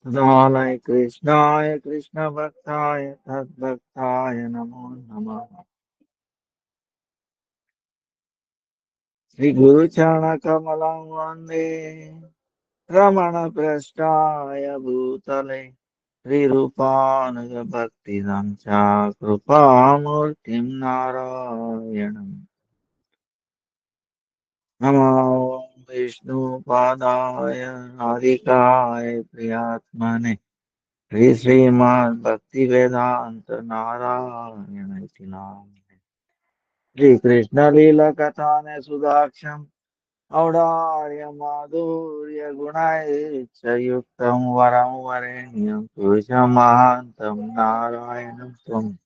Dalai Krishnaya Krishna Bhaktaya Tad Bhaktaya Namo Namah Sri Guru Charana Kamalam Vande Ramana Prasthaya Bhutale Sri Rupanuga Bhakti Samcha Kripa Murtim Narayanam Namo Vishnu Padaya Radhikaya Priyatmane Sri Srimad Bhakti Vedanta Narayana Itinam Sri Krishna Lila Kathane Sudaksham Audārya Madhurya Gunaicha Yuktam Varam Varenyam Purushamahantam Narayanam Tvam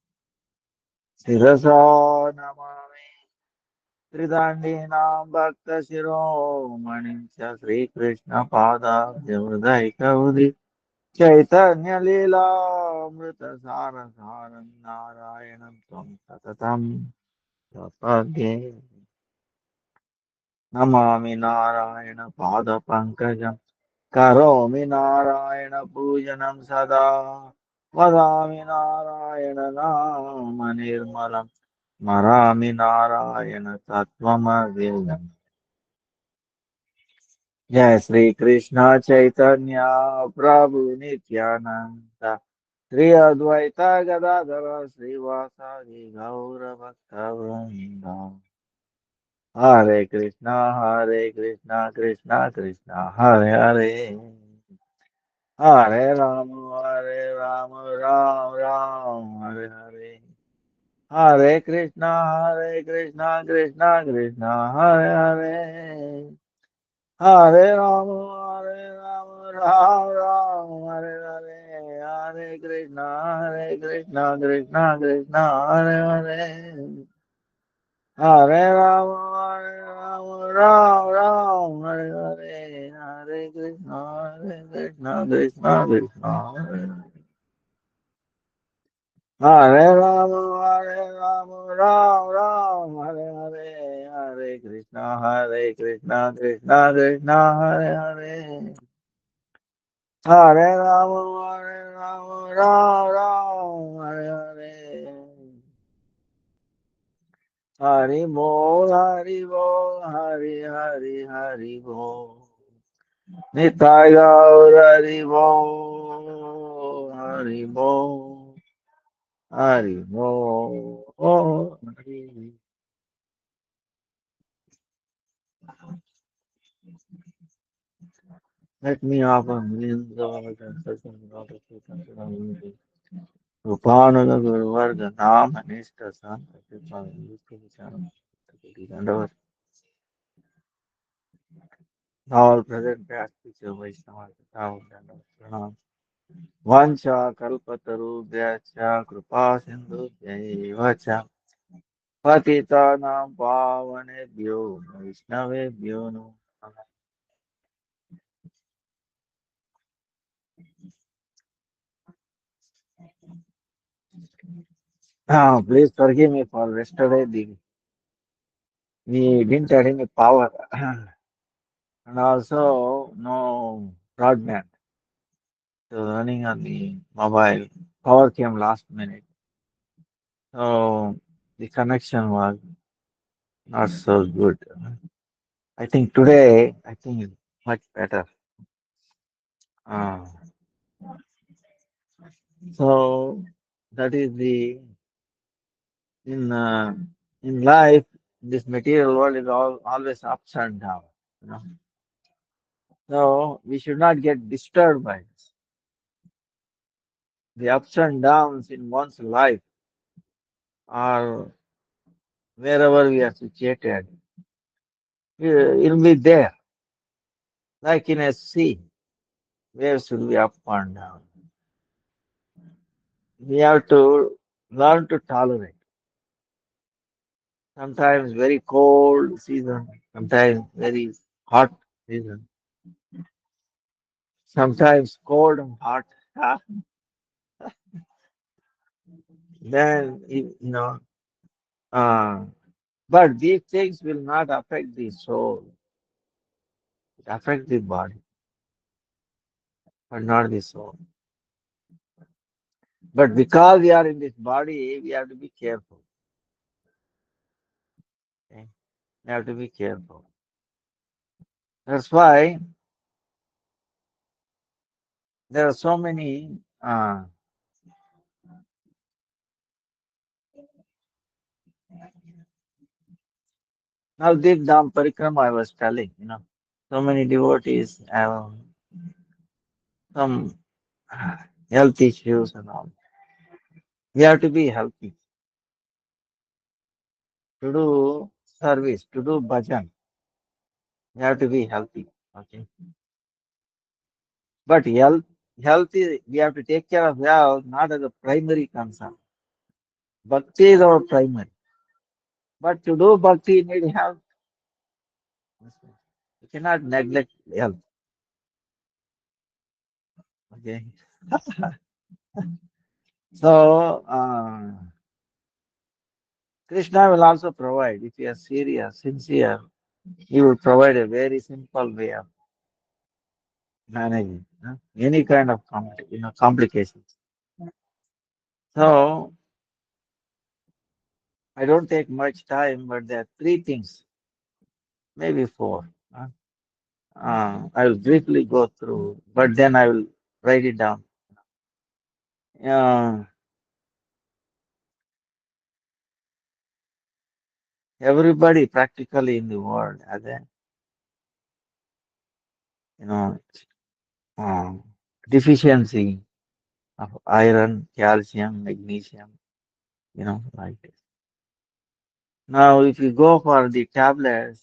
Sirasa Namami Tridandinam Bhakta Shiromanim Cha Sri Krishna Pada Devadaika Chaitanya Lila Amrita Sara Saram Narayanam Tvam Satatam Sapage Namami Narayana Pada Pankajam Karomi Narayana Pujanam Sada Vadami Narayana Nama Nirmalam Marami Narayana Tattvamaviyam Jai Sri Krishna Chaitanya Prabhu Nityananda Sri Advaita Gadadhara Srivasadi Gaura Bhakta Vrinda Hare Krishna Hare Krishna Krishna Krishna Hare Hare Hare Rama Hare Rama Ram Ram Hare Hare Hare Krishna Hare Krishna Krishna Krishna Hare Hare Hare Rama, Hare Rama, Ram Ram, Hare Hare, Hare Krishna, Hare Krishna, Krishna Krishna, Hare Hare. Hare Rama, Hare Rama, Ram Ram, Hare Hare, Hare Krishna, Hare Krishna, Krishna Krishna, Hare Hare. Hare Rama, Hare Rama, Ram Ram, Hare Hare, Hare Krishna, Hare Krishna, Krishna Krishna, Hare Hare. Hare Rama, Hare Rama, Ram Ram, Hare Hare. Hari Bol, Hari Bol, Hari Hari Hari Bol. Nitai Gaur, Hari Bol, Hari Bol, Hari Bol. Oh, Hari. Let me offer millions of dollars and certain dollars to consider music. Rupanula Guru Varga Nam and Ishta Santa Kripa Yuki Vichara. And our all present past future Vaishnava Thavan and Pranam. Vancha Kalpatarubhyacha Kripa Sindhu Jaivacha Patita Nam Pavanebhyo Vaishnavebhyo No. Please forgive me for yesterday. We didn't have any power and also no broadband. So running on the mobile. Power came last minute. So the connection was not so good. I think today, I think it's much better. Uh, so that is the in in life. This material world is always ups and downs. You know? So we should not get disturbed by this. The ups and downs in one's life are wherever we are situated. It'll be there, like in a sea. Waves will be up and down. We have to learn to tolerate. Sometimes very cold season, sometimes very hot season, sometimes cold and hot. Then uh, but these things will not affect the soul. It affects the body. but not the soul. But because we are in this body, we have to be careful. Okay? We have to be careful. That's why there are so many. Now, this Dham Parikrama I was telling, so many devotees have some health issues and all. We have to be healthy to do service, to do bhajan. We have to be healthy. Okay. But health is, we have to take care of health, not as a primary concern. Bhakti is our primary. But to do bhakti, you need health. You cannot neglect health. Okay. So, Krishna will also provide, if you are serious, sincere, he will provide a very simple way of managing any kind of complications. So, I don't take much time, but there are three things, maybe four. I will briefly go through, but then I will write it down. Uh, Everybody practically in the world has a you know uh, deficiency of iron, calcium, magnesium, like this. Now, if you go for the tablets,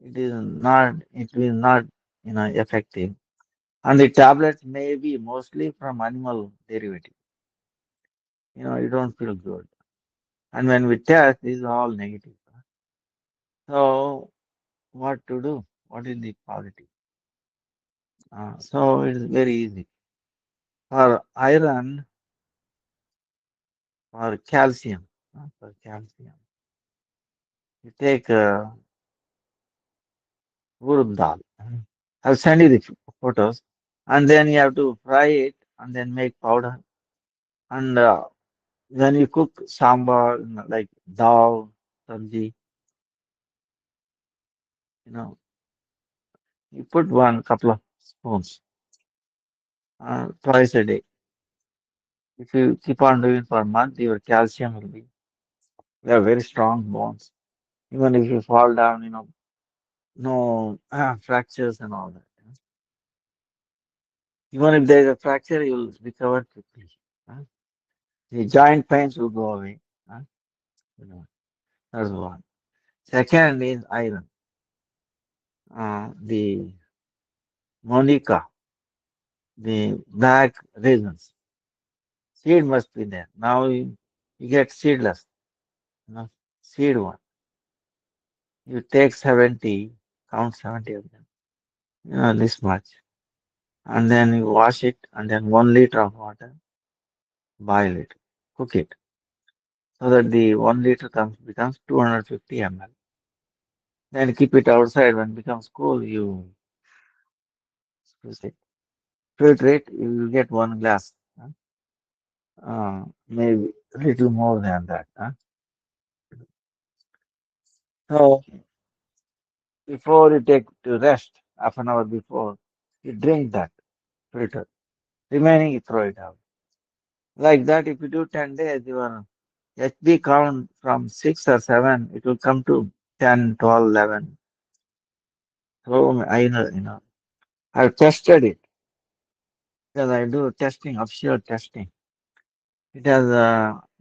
it is not effective. And the tablets may be mostly from animal derivative. You don't feel good. And when we test, these are all negative. So, what to do? What is the positive? So, it is very easy. For iron, for calcium, you take urud dal. I'll send you the photos. And then you have to fry it and then make powder. And when you cook sambar, like dal, sabji, you know, you put one couple of spoons twice a day. If you keep on doing for a month, your calcium will be, you have very strong bones. Even if you fall down, no fractures and all that. Even if there is a fracture, you will recover quickly. uh. The joint pains will go away. uh, that's one. Second is iron. The monica, the black raisins. Seed must be there. Now you get seedless. Seed one. You take 70, count 70 of them. This much. And then you wash it, and then 1 liter of water, boil it, cook it, so that the 1 liter becomes 250 ml. Then keep it outside. When it becomes cool, you squeeze it. Filter it, you will get 1 glass. Maybe a little more than that. So before you take to rest, half an hour before, you drink that filter. Remaining, you throw it out. Like that, if you do 10 days, your HB count from 6 or 7, it will come to 10, 12, 11. So I know, I've tested it because I do testing, official testing. It has,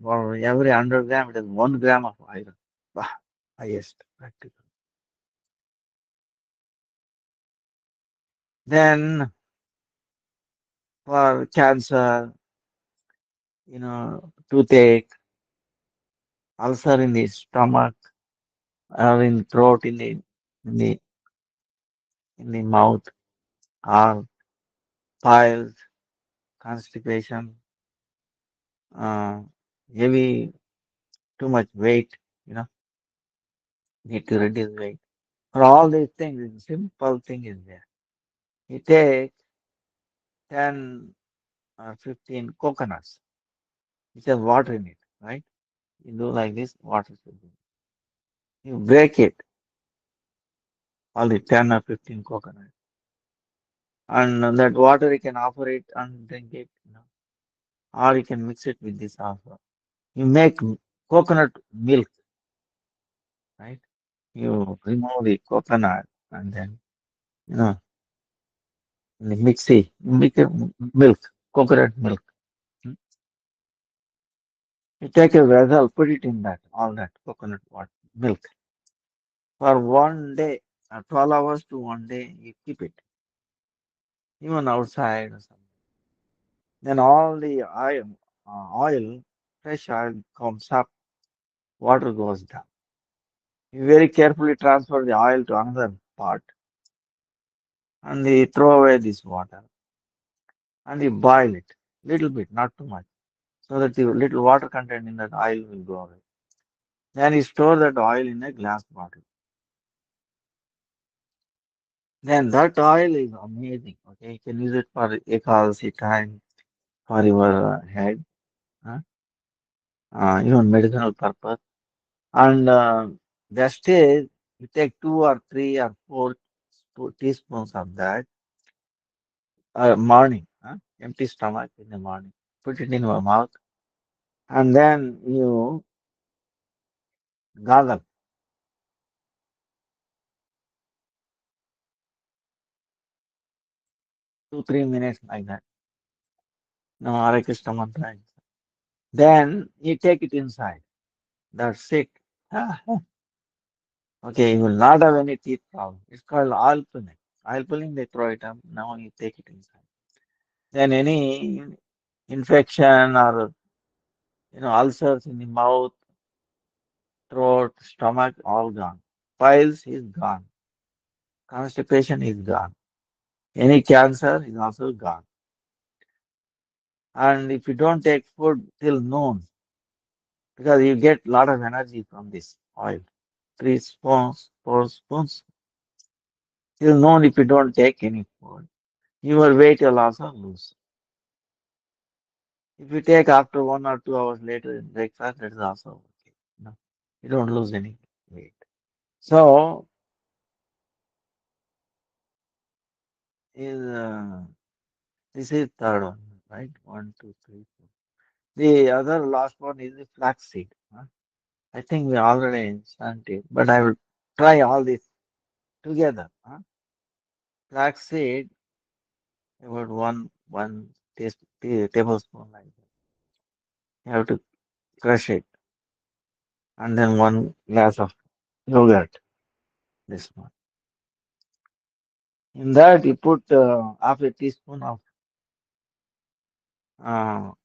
for every 100 gram, it has 1 gram of iron. Bah, highest practical. Then for cancer, toothache, ulcer in the stomach, or in the throat, in the, in the mouth, or piles, constipation, uh, heavy, too much weight, you know, need to reduce weight. For all these things, the simple thing is there. You take 10 or 15 coconuts which have water in it, right? You do like this, water should be. You break it, only 10 or 15 coconuts. And that water you can offer it and drink it, or you can mix it with this also. You make coconut milk, right? You remove the coconut and then, you know, in the mixie, you make a milk, coconut milk. Hmm. You take a vessel, put it in that, all that coconut water, milk. For one day, 12 hours to one day, you keep it, even outside or something. Then all the oil, fresh oil comes up, water goes down. You very carefully transfer the oil to another part and you throw away this water and you boil it little bit, not too much, so that the little water content in that oil will go away. Then you store that oil in a glass bottle. Then that oil is amazing. Okay, you can use it for Ekadasi time, for your head, huh? Even medicinal purpose. And the stage, you take 2 or 3 or 4 teaspoons of that morning, empty stomach in the morning. Put it in your mouth, and then you gargle 2 3 minutes like that. No, Harikatha mantra. Then you take it inside. That's it. Okay, you will not have any teeth problem. It's called oil pulling. Oil pulling, they throw it up. Now you take it inside. Then any infection or ulcers in the mouth, throat, stomach, all gone. Piles is gone. Constipation is gone. Any cancer is also gone. And if you don't take food till noon, because you get a lot of energy from this oil, 3 spoons, 4 spoons, till noon if you don't take any food, your weight will also lose. If you take after 1 or 2 hours later in breakfast, that is also okay. You don't lose any weight. So is this is third one, right? One, two, three, four. The other last one is the flaxseed. I think we already sent it, but I will try all this together. Flaxseed, about one tablespoon like that. You have to crush it, and then 1 glass of yogurt. This one. In that, you put half a teaspoon of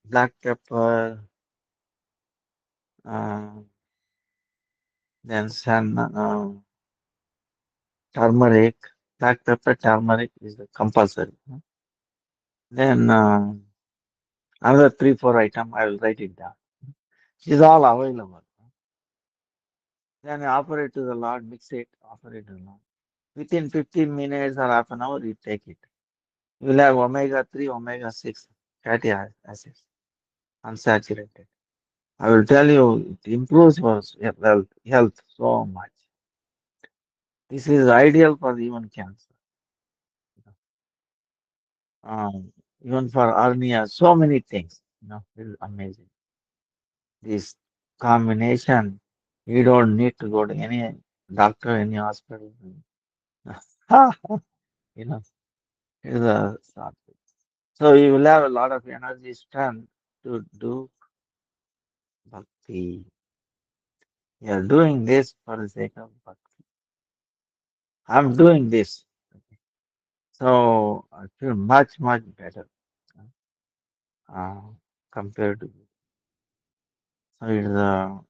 black pepper, uh, then some turmeric. Black pepper, turmeric is the compulsory. Then another 3 4 item. I will write it down. It is all available. Then offer it to the Lord, mix it, offer it to the Lord. Within 15 minutes or half an hour, you take it. You will have omega 3, omega 6 fatty acids, unsaturated. I will tell you, it improves your health so much. This is ideal for even cancer, even for hernia, so many things. This is amazing. This combination, you don't need to go to any doctor, any hospital. you know, it's a start. So you will have a lot of energy, strength to do bhakti. You are doing this for the sake of bhakti. I'm doing this. So I feel much, much better uh, compared to this. So it's,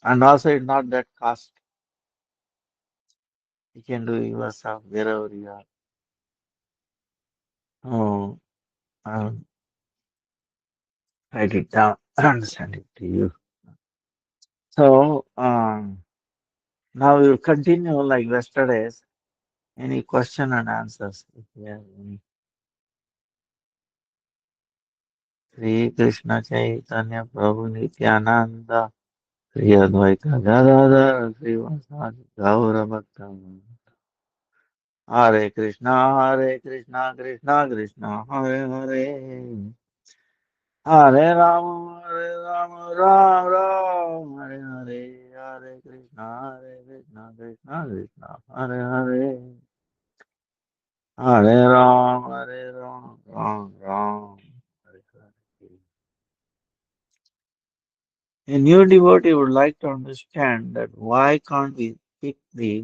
and also it's not that cost. You can do yourself wherever you are. Oh, I'll write it down and send it to you. So now we'll continue like yesterday's. Any question and answers if you have any. Sri Krishna Chaitanya Prabhu Nityananda Sri Advaita Gadadhar Sri Vasadi Gaura Bhakta Hare Krishna Krishna Krishna Hare Hare Hare Rama Ram Ram Hare Hare Hare Krishna Krishna Hare Hare Hare Ram Ram Ram Hare Hare. A new devotee would like to understand that why can't we pick the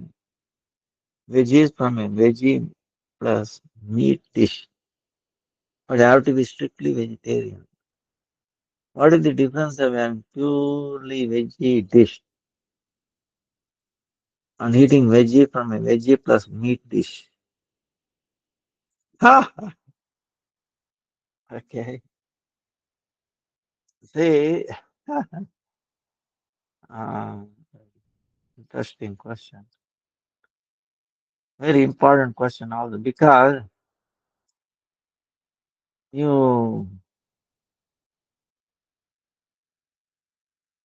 veggies from a veggie plus meat dish, but have to be strictly vegetarian? What is the difference of a purely veggie dish and eating veggie from a veggie plus meat dish? Ha! Okay. See, uh, interesting question. Very important question also because you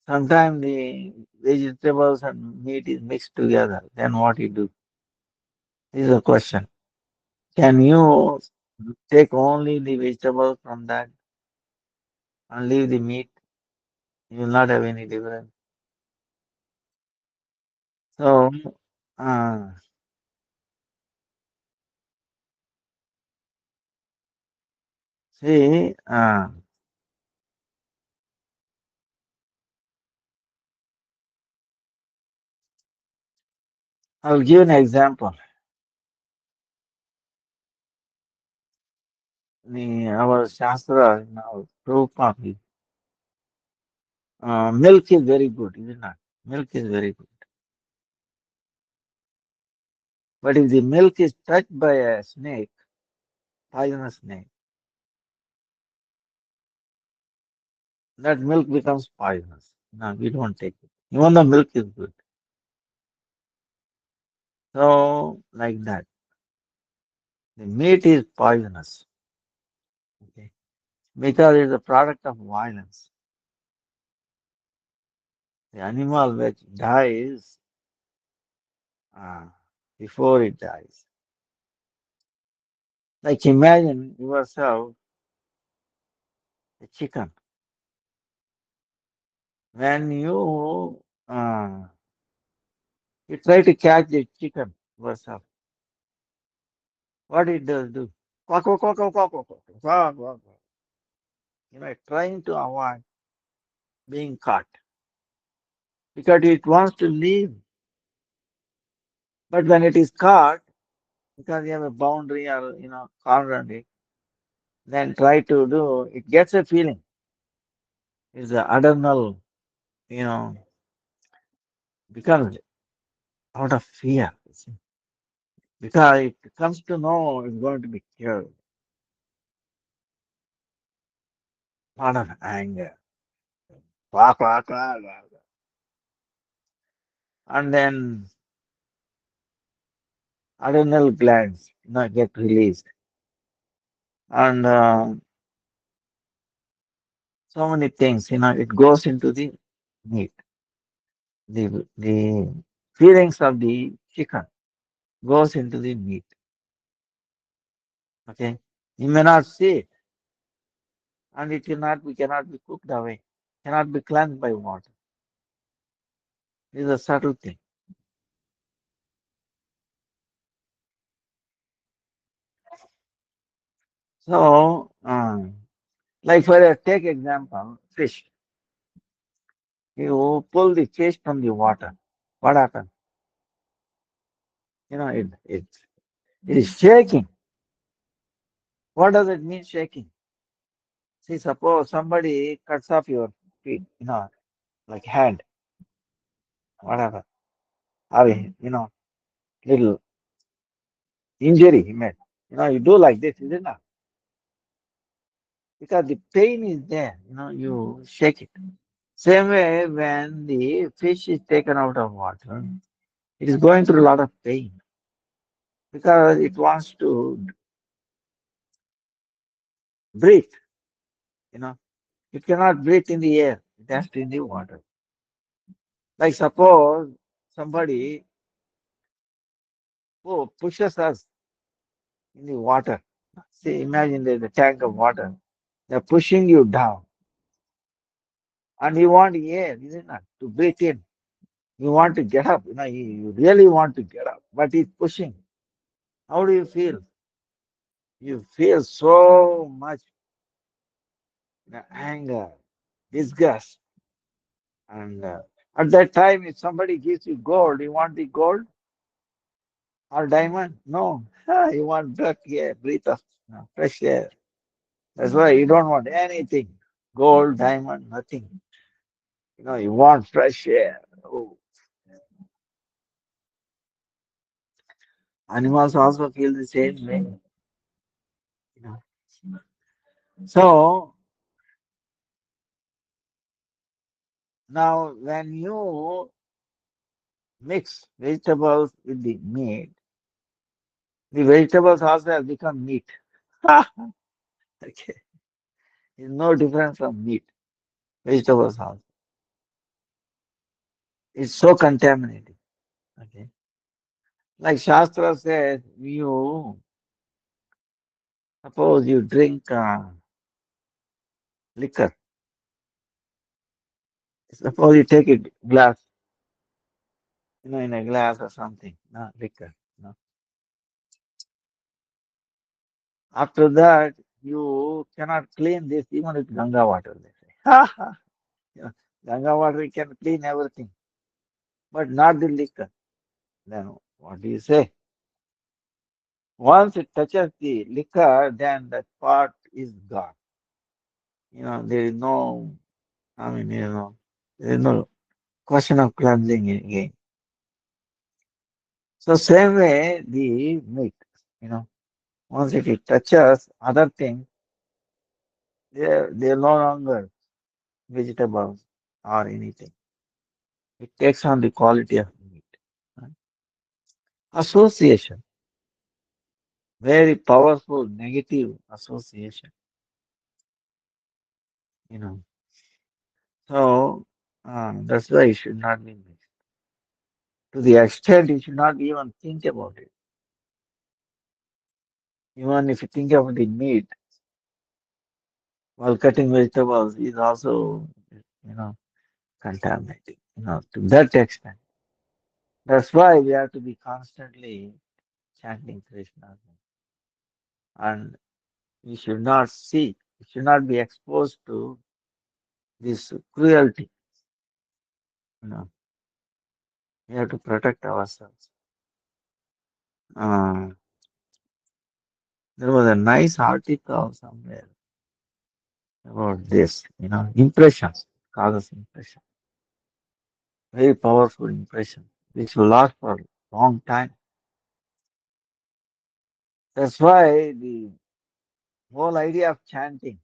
sometimes the vegetables and meat is mixed together. Then what you do? This is a question. Can you take only the vegetables from that and leave the meat? You will not have any difference. So, uh, see, I'll give an example. Our Shastra, Prabhupada, milk is very good, is it not? Milk is very good. But if the milk is touched by a snake, poisonous snake, that milk becomes poisonous. No, we don't take it. Even the milk is good. So, like that. The meat is poisonous. Okay. Because it's a product of violence. The animal which dies uh, before it dies. Like imagine yourself a chicken. When you try to catch the chicken yourself, what it does do? Quack, quack, quack, quack, quack, quack, quack, quack, quack, quack. Trying to avoid being caught because it wants to leave. But when it is caught, because you have a boundary or cornered it, then try to do it gets a feeling. It's the adrenal, you know, becomes out of fear. You see. Because it comes to know it's going to be killed, out of anger. Quack, quack, quack, quack. And then adrenal glands get released. And so many things, it goes into the meat. The feelings of the chicken goes into the meat. Okay. You may not see it, and it cannot be cooked away, cannot be cleansed by water. This is a subtle thing. So, like for a take example, fish. You pull the fish from the water. What happens? It is shaking. What does it mean shaking? See, suppose somebody cuts off your feet, like hand, whatever, or little injury he made. You do like this, is it not? Because the pain is there, you shake it. Same way, when the fish is taken out of water, it is going through a lot of pain because it wants to breathe, It cannot breathe in the air. It has to in the water. Like suppose somebody who pushes us in the water. See, imagine there's a tank of water. They're pushing you down, and you want air, isn't it, to breathe in. You want to get up. You really want to get up, but it's pushing. How do you feel? You feel so much anger, disgust, and at that time, if somebody gives you gold, you want the gold or diamond? No, you want direct air, breathe of fresh air. That's why you don't want anything, gold, diamond, nothing. You want fresh air. Oh, animals also feel the same way. You know. So now, when you mix vegetables with the meat, the vegetables also have become meat. Okay, it's no different from meat. Vegetables also. It's so contaminated. Okay, like Shastra says, you suppose you drink liquor. Suppose you take a glass, in a glass or something, no, liquor. No. After that, you cannot clean this even with Ganga water. They say. Yeah, Ganga water can clean everything, but not the liquor. Then what do you say? Once it touches the liquor, then that part is gone. There is no, there is no question of cleansing again. So same way the meat, you know, once it touches other things, they're no longer vegetables or anything. It takes on the quality of meat. Right? Association, very powerful negative association, you know. So that's why it should not be mixed. To the extent you should not even think about it. Even if you think about the meat while cutting vegetables is also, you know, contaminating, to that extent. That's why we have to be constantly chanting Krishna. And we should not see, we should not be exposed to this cruelty. You know, we have to protect ourselves. Uh, there was a nice article somewhere about this, impressions, causes impression, very powerful impression, which will last for a long time. That's why the whole idea of chanting,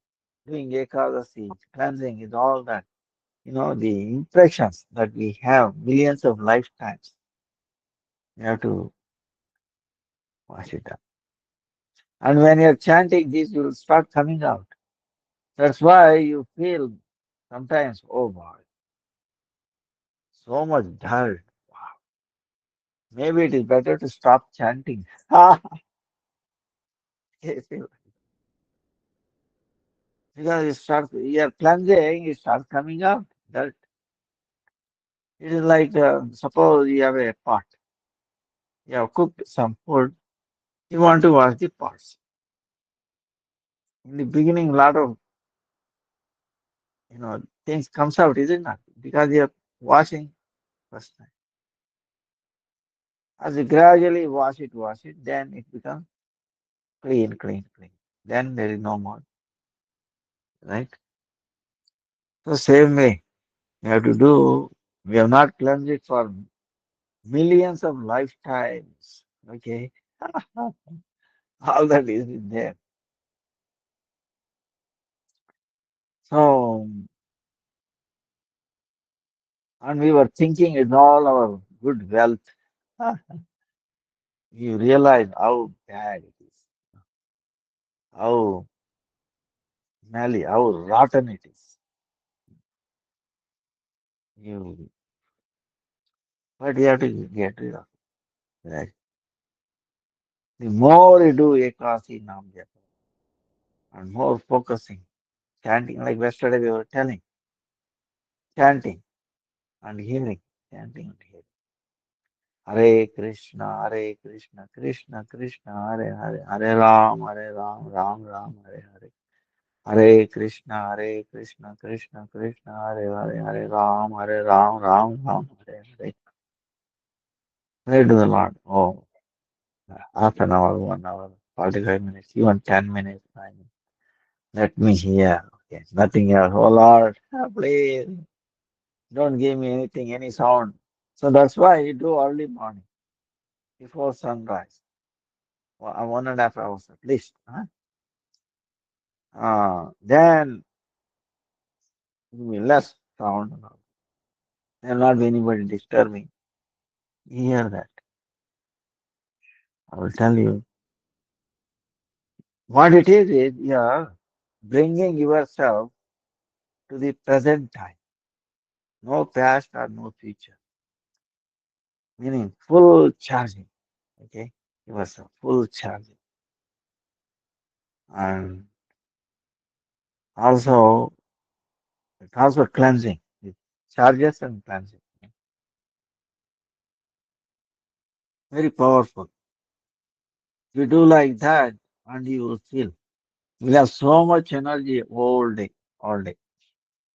doing ekadasi, cleansing is all that, the impressions that we have millions of lifetimes, you have to wash it up. And when you're chanting this, you will start coming out. That's why you feel sometimes, oh boy, so much dirt. Maybe it is better to stop chanting. Because you're cleansing, it starts coming out. Dirt. It is like, suppose you have a pot, you have cooked some food, you want to wash the pots. In the beginning, a lot of, things comes out, isn't it? Because you're washing first time. As you gradually wash it, then it becomes clean, clean, clean. Then there is no more, right? So same way, we have to do, we have not cleansed it for millions of lifetimes. Okay. All that is in there. So, and we were thinking it's all our good wealth. You realize how bad it is, how smelly, how rotten it is. You, but you have to get rid of it. Right? The more you do Ekasi Nam Japa and more focusing, chanting, like yesterday we were telling, chanting and hearing, chanting and hearing. Hare Krishna, Krishna Krishna, Hare Hare, Hare Ram, Ram Ram, Hare Hare. Hare Krishna, Krishna Krishna, Hare Hare, Hare Ram, Ram Ram, Hare Hare. Pray to the Lord. Oh, half an hour, 1 hour, 45 minutes, even 10 minutes. Let me hear. Okay, nothing else. Oh Lord, please don't give me anything, any sound. So that's why you do early morning before sunrise. 1.5 hours at least. Huh? Then it will be less sound. There will not be anybody disturbing. You hear that? I will tell you. What it is you are bringing yourself to the present time. No past or no future. Meaning full charging. Okay? Yourself, full charging. And also, it also cleansing. It charges and cleansing. Very powerful. You do like that and you will feel. You will have so much energy all day, all day.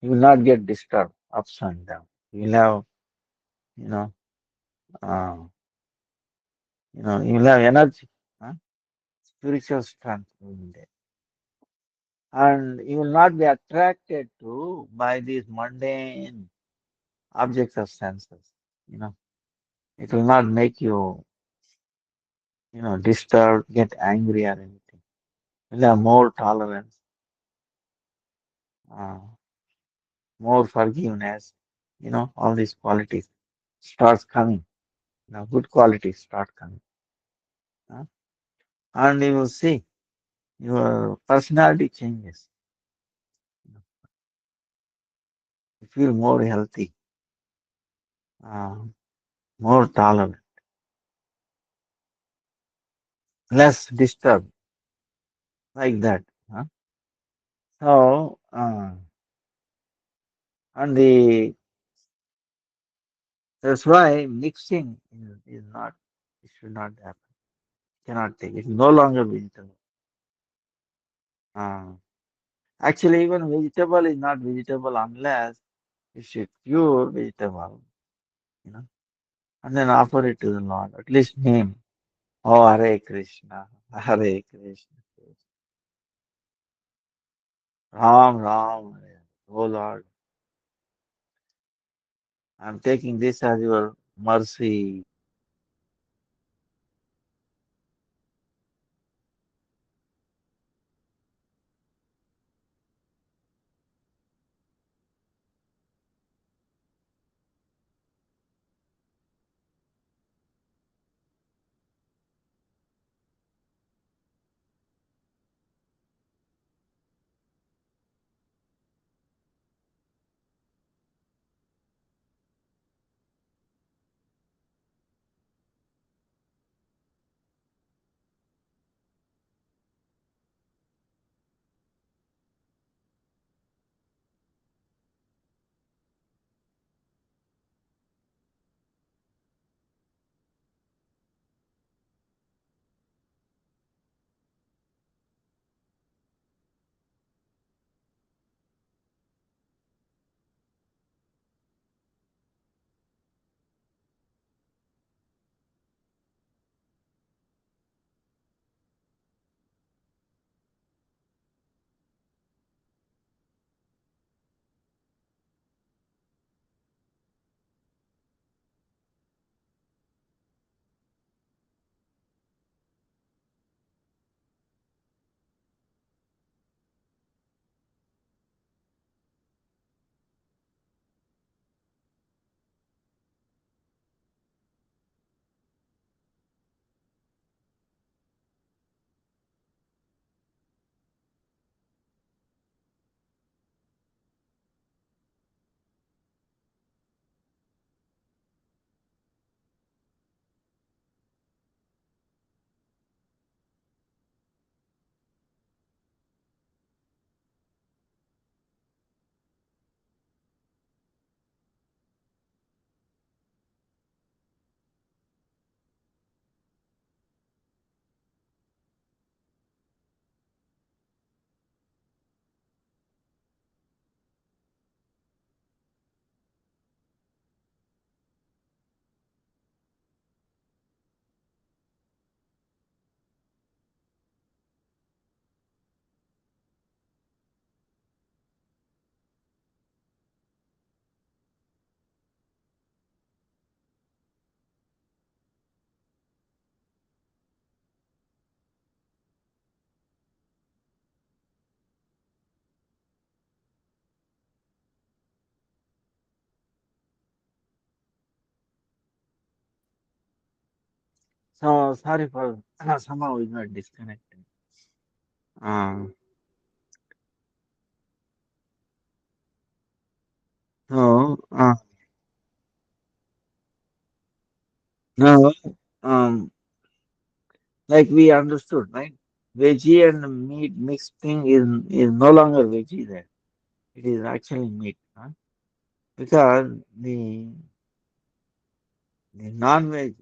You will not get disturbed ups and down. You will have, you know, uh, you will have energy, huh? Spiritual strength in there. And you will not be attracted to by these mundane objects of senses. You know, it will not make you, disturbed, get angry or anything. You'll have more tolerance, uh, more forgiveness, all these qualities starts coming. Good qualities start coming. Huh? And you will see your personality changes. You feel more healthy, uh, more tolerant, less disturbed, like that. Huh? So, and that's why mixing is not, it should not happen. Cannot take. It's no longer vegetable. Uh, Actually, even vegetable is not vegetable unless it's a pure vegetable, you know, and then offer it to the Lord. At least name. Oh, Hare Krishna, Hare Krishna, Ram Ram, Hare Hare. Oh Lord, I'm taking this as your mercy. So sorry for somehow we got disconnected. Uh, so now like we understood, right? Veggie and meat mixed thing is no longer veggie there. It is actually meat, huh? Because the non-veg,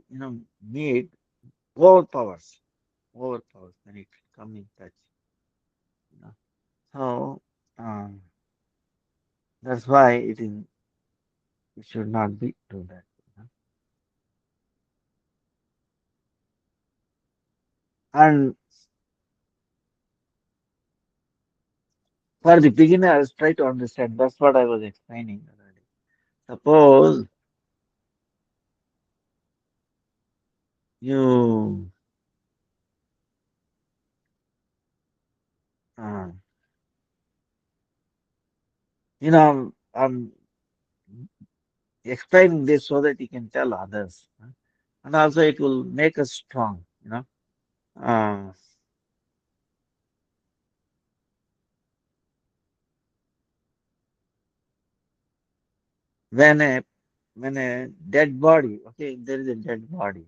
meat overpowers, overpowers when it comes in touch. You know. So that's why it should not be do that. And for the beginners, try to understand. That's what I was explaining already. Suppose you, uh, I'm explaining this so that you can tell others, and also it will make us strong. Uh, when a when a dead body, okay, there is a dead body,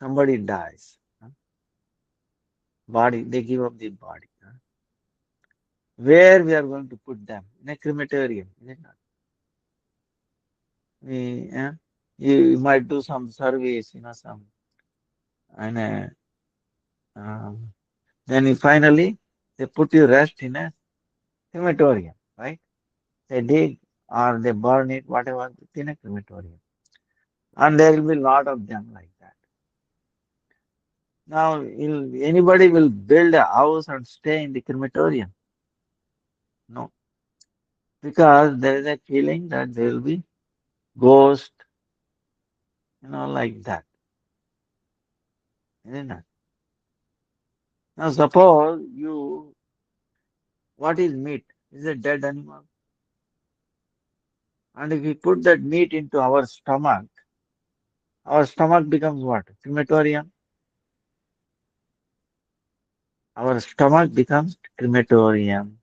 somebody dies, body, they give up the body. Where we are going to put them? In a crematorium, is it not? Yeah, you might do some surveys, and then finally they put you rest in a crematorium, right? They dig or they burn it, whatever, in a crematorium. And there will be a lot of them like that. Now, anybody will build a house and stay in the crematorium? No, because there is a feeling that there will be ghost, like that, isn't it? Now, suppose what is meat? Is a dead animal. And if we put that meat into our stomach becomes what? Crematorium. Our stomach becomes crematorium.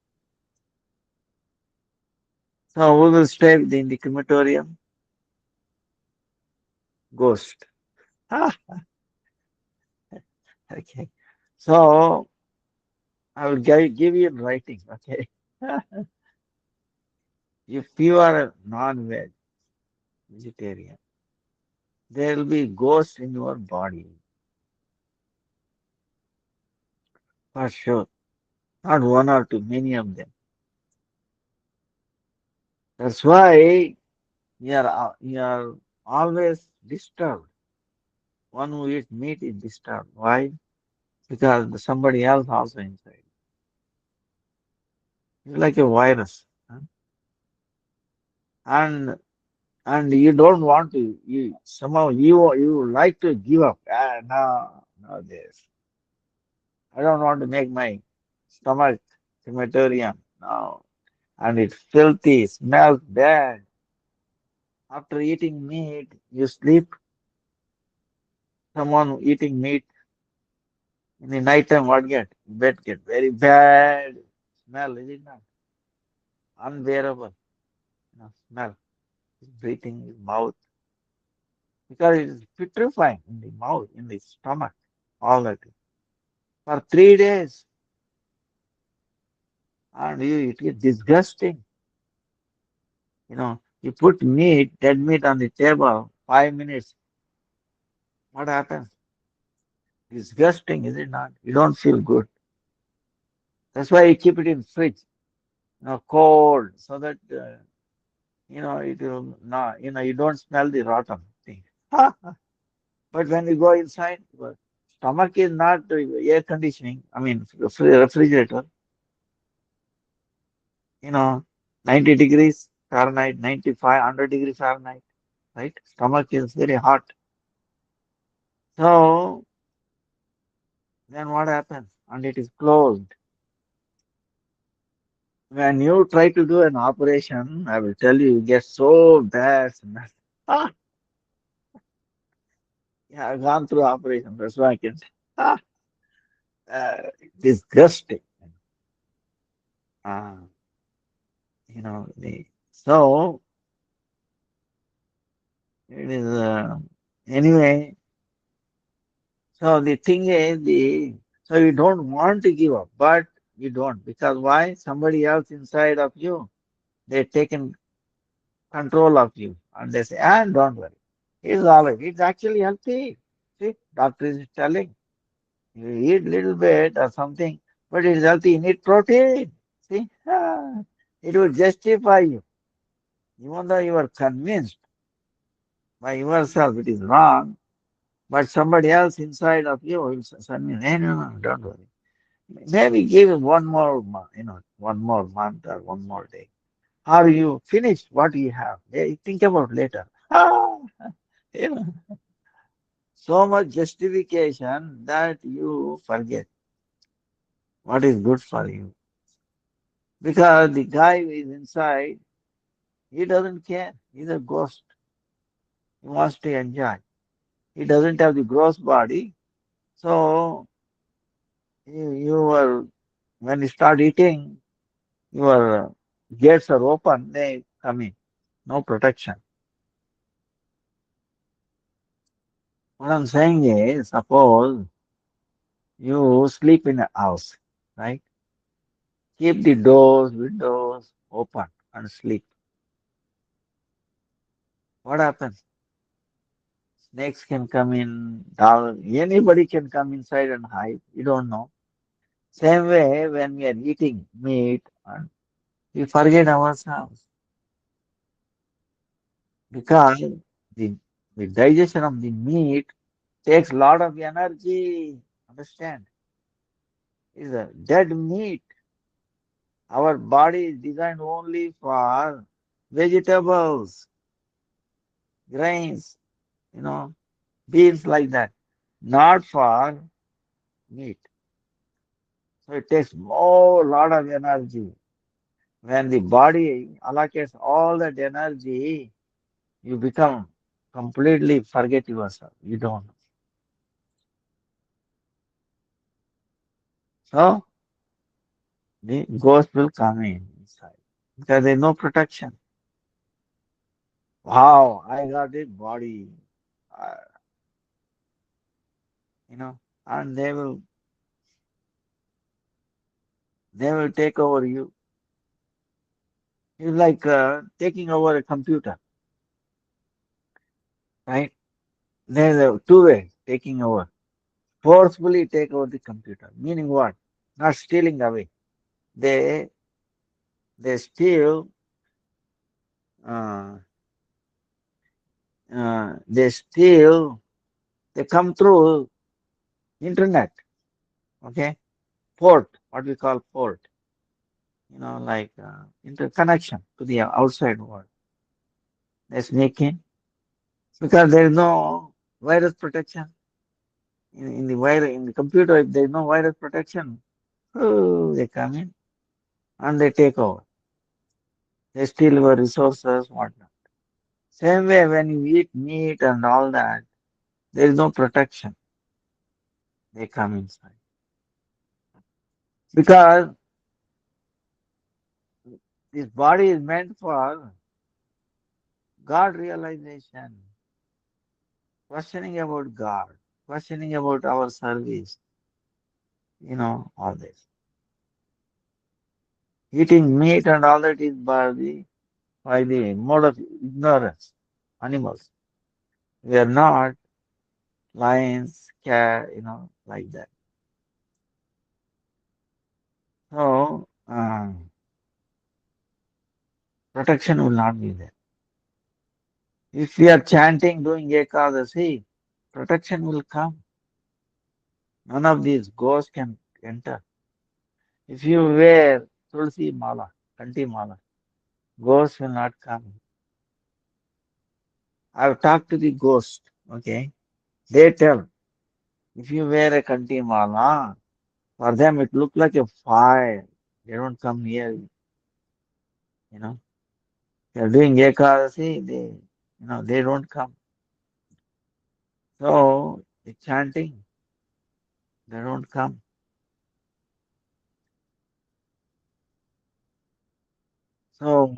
So who will stay in the crematorium? Ghost. Ah, okay. So I will give you in writing. Okay. If you are a non-veg vegetarian, there will be ghosts in your body for sure. Not one or two, many of them. That's why you are always disturbed. One who eats meat is disturbed. Why? Because somebody else also inside. It's like a virus. Huh? And and you don't want to you somehow you like to give up. No this. I don't want to make my stomach crematorium. No. And it's filthy, smells bad. After eating meat, you sleep. Someone eating meat in the night time, what get? Bed get very bad smell, is it not? Unbearable, smell. Breathing in mouth because it is putrefying in the mouth, in the stomach, all that. For 3 days, and it is disgusting. You put dead meat on the table, 5 minutes, what happens? Disgusting, is it not? You don't feel good. That's why you keep it in fridge, cold, so that it will not, you don't smell the rotten thing. But when you go inside, stomach is not air conditioning. I mean, refrigerator. you know, 90 degrees Fahrenheit, 95, 100 degrees Fahrenheit, right? Stomach is very hot. So then what happens? And it is closed. When you try to do an operation, I will tell you, you get so bad smell. Ah, Yeah, I've gone through operation. That's why I can say. Ah, uh, disgusting. Uh, so it is anyway. So the thing is so you don't want to give up, but you don't because why? Somebody else inside of you they're taken control of you and they say, and don't worry, it's all right. It's actually healthy. See, doctor is telling you eat little bit or something, but it's healthy. You need protein. See, it will justify you, even though you are convinced by yourself it is wrong, but somebody else inside of you will say, hey, no, don't worry. Maybe give it one more month, one more month or one more day. Are you finished what you have? Think about later. Ah, you know, so much justification that you forget what is good for you. Because the guy who is inside, he doesn't care. He's a ghost. He wants to enjoy. He doesn't have the gross body. So you are when you start eating, your gates are open, they come in. No protection. What I'm saying is, suppose you sleep in a house, right? Keep the doors, windows open and sleep. What happens? Snakes can come in, anybody can come inside and hide. You don't know. Same way, when we are eating meat, and we forget ourselves because the, the digestion of the meat takes a lot of energy. Understand? It's a dead meat. Our body is designed only for vegetables, grains, you know, beans like that, not for meat. So it takes more lot of energy. When the body allocates all that energy, you become completely forget yourself. You don't. So the ghost will come in inside because there's no protection. Wow, I got this body, uh, and they will take over you. It's like taking over a computer, right? There's a two ways taking over. Forcefully take over the computer, meaning what? Not stealing away. They they steal uh, they steal they come through internet, okay? Port, what we call port, like interconnection to the outside world. They sneak in because there is no virus protection in the computer. If there is no virus protection, oh, they come in and they take over. They steal your resources, whatnot. Same way when you eat meat and all that, there is no protection. They come inside because this body is meant for God realization, questioning about God, questioning about our service, all this. Eating meat and all that is by the mode of ignorance. Animals. We are not lions, cat, like that. So protection will not be there. If we are chanting, doing Ekadasi, protection will come. None of these ghosts can enter. If you wear Tulsi Mala, Kanti Mala, ghosts will not come. I've talked to the ghost, okay? They tell, if you wear a Kanti Mala, for them it look like a fire. They don't come near you, you know. They're doing Ekadasi, they don't come. So the chanting, they don't come. So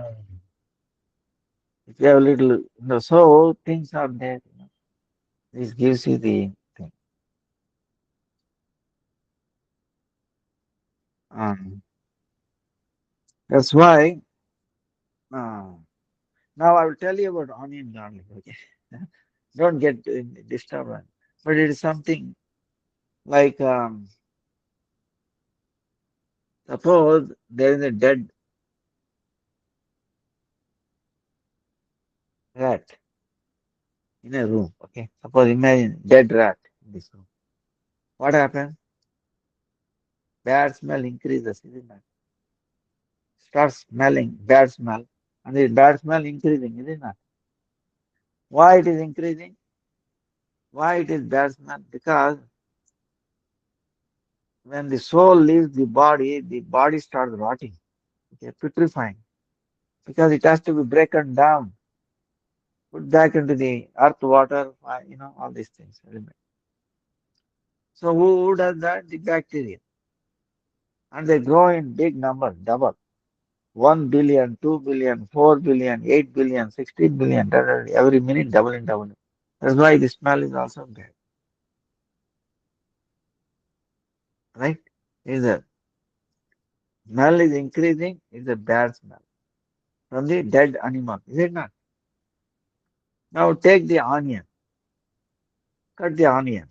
if you have a little, so things are there. This gives you the thing. Um, that's why. Uh, Now I will tell you about onion garlic. Okay, don't get disturbed. But it is something like suppose there is a dead rat in a room. Okay, suppose imagine dead rat in this room. What happens? Bad smell increases, isn't it? Starts smelling bad smell, and the bad smell increasing, isn't it? Why it is increasing? Why it is bad smell? Because when the soul leaves the body starts rotting, okay, putrefying, because it has to be broken down, put back into the earth, water, all these things. So who does that? The bacteria. And they grow in big numbers, double. 1 billion, 2 billion, 4 billion, 8 billion, 16 billion, every minute doubling, doubling. That's why the smell is also bad, right? Is the smell is increasing, is a bad smell from the dead animal, is it not? Now take the onion, cut the onion.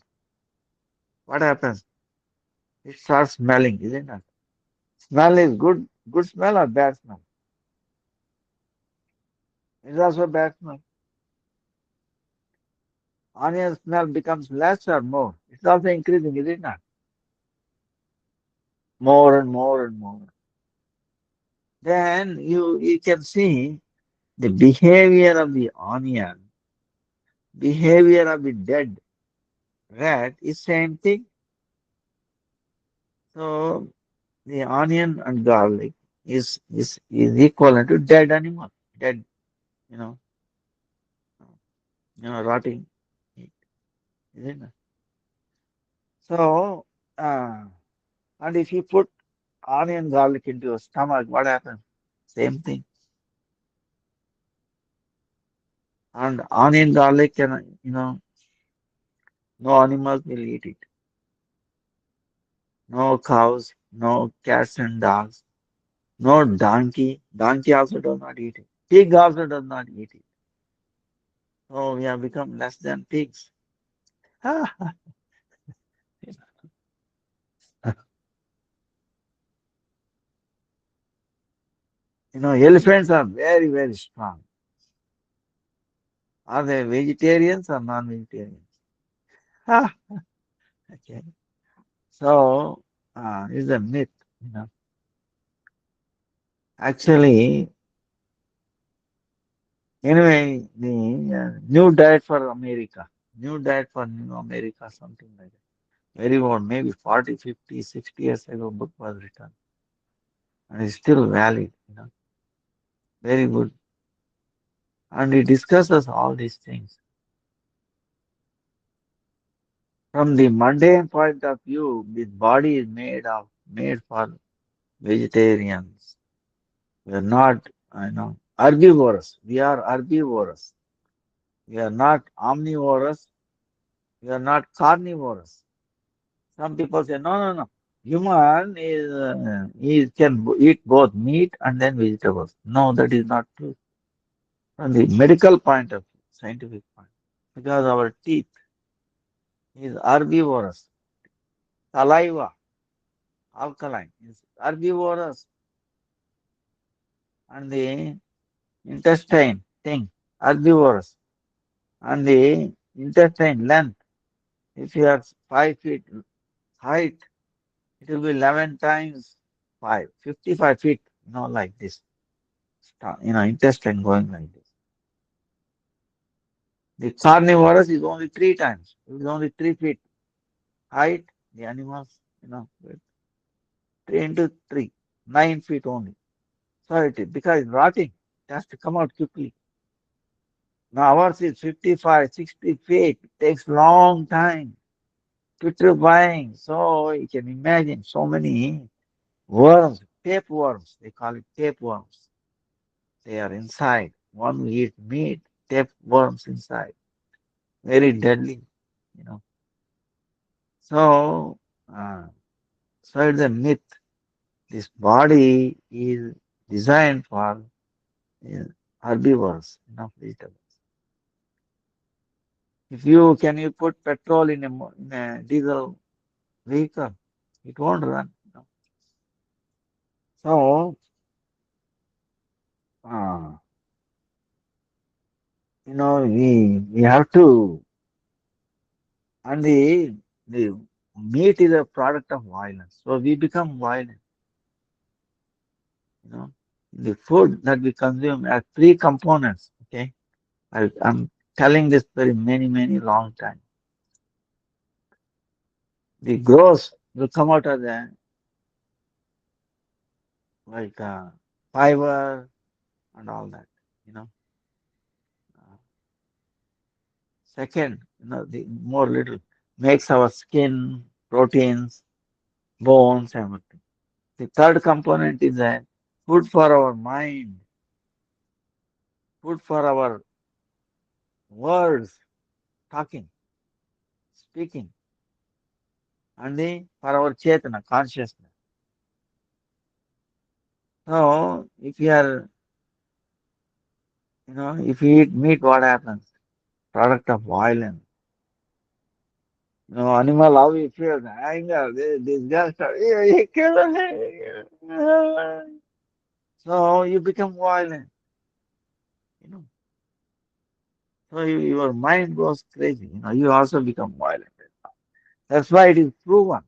What happens? It starts smelling, is it not? Smell is good smell or bad smell? It's also bad smell. Onion smell becomes less or more. It's also increasing, is it not? More and more and more. Then you can see the behavior of the onion, behavior of the dead rat is same thing. So the onion and garlic is equivalent to dead animal, dead, you know, rotting meat, isn't it? So and if you put onion garlic into your stomach, what happens? Same thing. And onion garlic can, no animals will eat it. No cows, no cats and dogs, no donkey. Donkey also does not eat it. Pig also does not eat it. So we have become less than pigs. Elephants are very, very strong. Are they vegetarians or non-vegetarians? Okay. So it's a myth. You know, actually, anyway, the new diet for America, new diet for New America, something like that. Very old, maybe 40, 50, 60 years ago, book was written, and it's still valid. Very good. And it discusses all these things. From the mundane point of view, this body is made for vegetarians. We are not, herbivorous. We are herbivorous. We are not omnivorous. We are not carnivorous. Some people say, no, no, no. Human can eat both meat and then vegetables. No, that is not true. From the medical point of view, scientific point, because our teeth is herbivorous. Saliva, alkaline, is herbivorous. And the intestine thing, herbivorous. And the intestine length, if you are 5 feet height, it will be 11 times 5, 55 feet, like this. Intestine going like this. The carnivorous is only 3 times. It is only 3 feet height. The animals, with 3 into 3, 9 feet only. So it is because it's rotting. It has to come out quickly. Now ours is 55, 60 feet. It takes long time. Putrefying. So you can imagine so many worms, tapeworms. They call it tapeworms. They are inside. One will eat meat, tapeworms inside. Very deadly, you know. So, uh, so it's a myth. This body is designed for uh, herbivores, not vegetables. If you can you put petrol in in a diesel vehicle, it won't run. So, uh, we have to, and the meat is a product of violence. So we become violent. You know, the food that we consume has three components. Okay, I'm telling this very many long time. The gross will come out of the like fiber and all that. You know, uh, second, the more little makes our skin, proteins, bones, everything. The third component is that food for our mind, food for our words, talking, speaking, and for our chetana, consciousness. So, if you are, if you eat meat, what happens? Product of violence. Animal, how he feels anger. This guy start, "Yeah, he killed him." So you become violent. You know, so your mind goes crazy. You also become violent. That's why it is proven.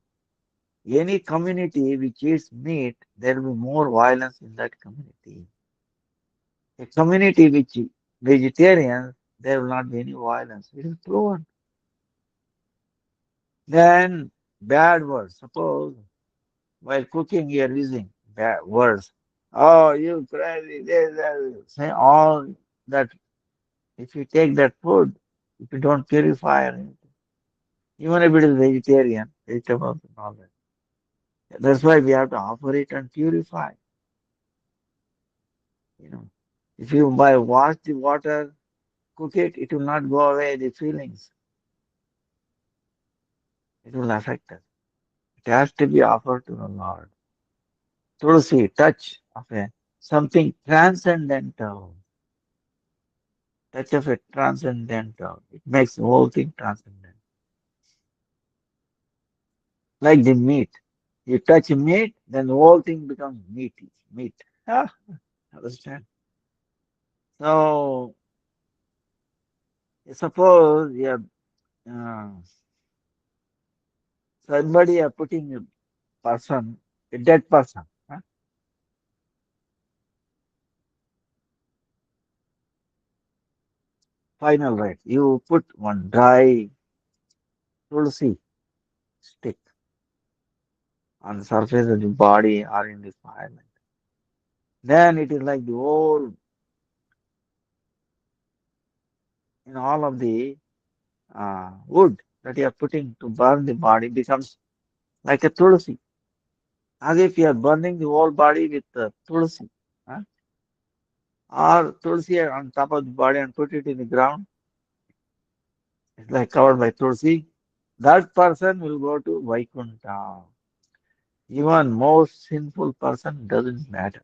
Any community which eats meat, there will be more violence in that community. A community which is vegetarian, there will not be any violence. It is proven. Then bad words. Suppose while cooking you are using bad words. Oh, you crazy! This, that. Say all that. If you take that food, if you don't purify it, even if it is vegetarian, vegetables and all that. That's why we have to offer it and purify. You know, if you buy wash the water, cook it, it will not go away the feelings. It will affect us. It has to be offered to the Lord. Tulsi, touch of something transcendental. Touch of a transcendental. It makes the whole thing transcendent. Like the meat. You touch meat, then the whole thing becomes meaty. Meat. Ah, understand? So suppose you're somebody are putting a person, a dead person. Final right. You put one dry tulsi stick on the surface of the body or in the fire. Then it is like the whole, all of the wood that you are putting to burn the body becomes like a tulsi. As if you are burning the whole body with tulsi. Huh? Or tulsi on top of the body and put it in the ground. It's like covered by tulsi. That person will go to Vaikuntha. Even most sinful person doesn't matter.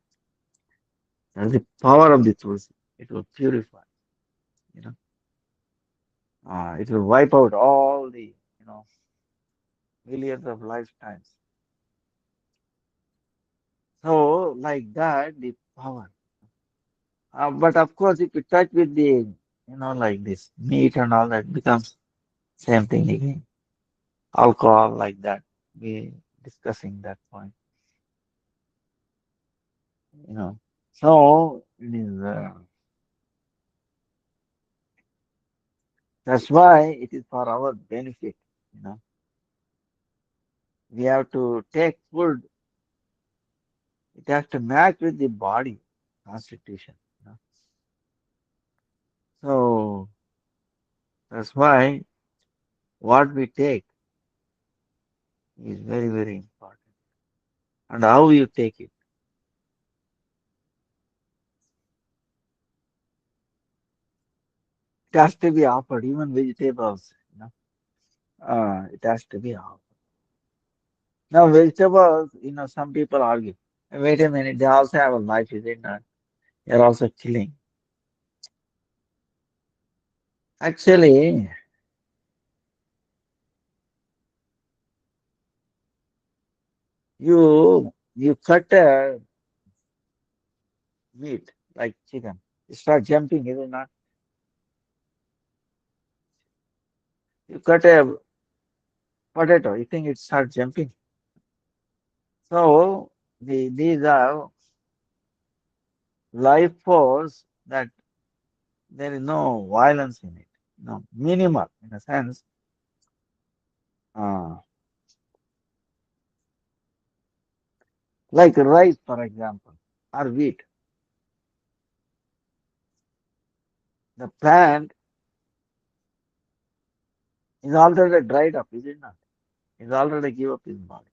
That's the power of the tulsi. It will purify. You know, it will wipe out all the millions of lifetimes. So like that, the power. But of course, if you touch with the like this meat and all that becomes same thing again. Alcohol like that. We discussing that point. You know. So it is. That's why it is for our benefit. You know, we have to take food. It has to match with the body constitution. You know. So that's why what we take is very, very important. And how you take it. It has to be offered, even vegetables, it has to be offered. Now, vegetables, some people argue. Wait a minute, they also have a life, is it not? They're also killing. Actually, you cut a meat like chicken. You start jumping, is it not? You cut a potato, you think it starts jumping. So these are life force that there is no violence in it. No, minimal in a sense. Uh, like rice, for example, or wheat. The plant is already dried up, is it not? It's already give up his body.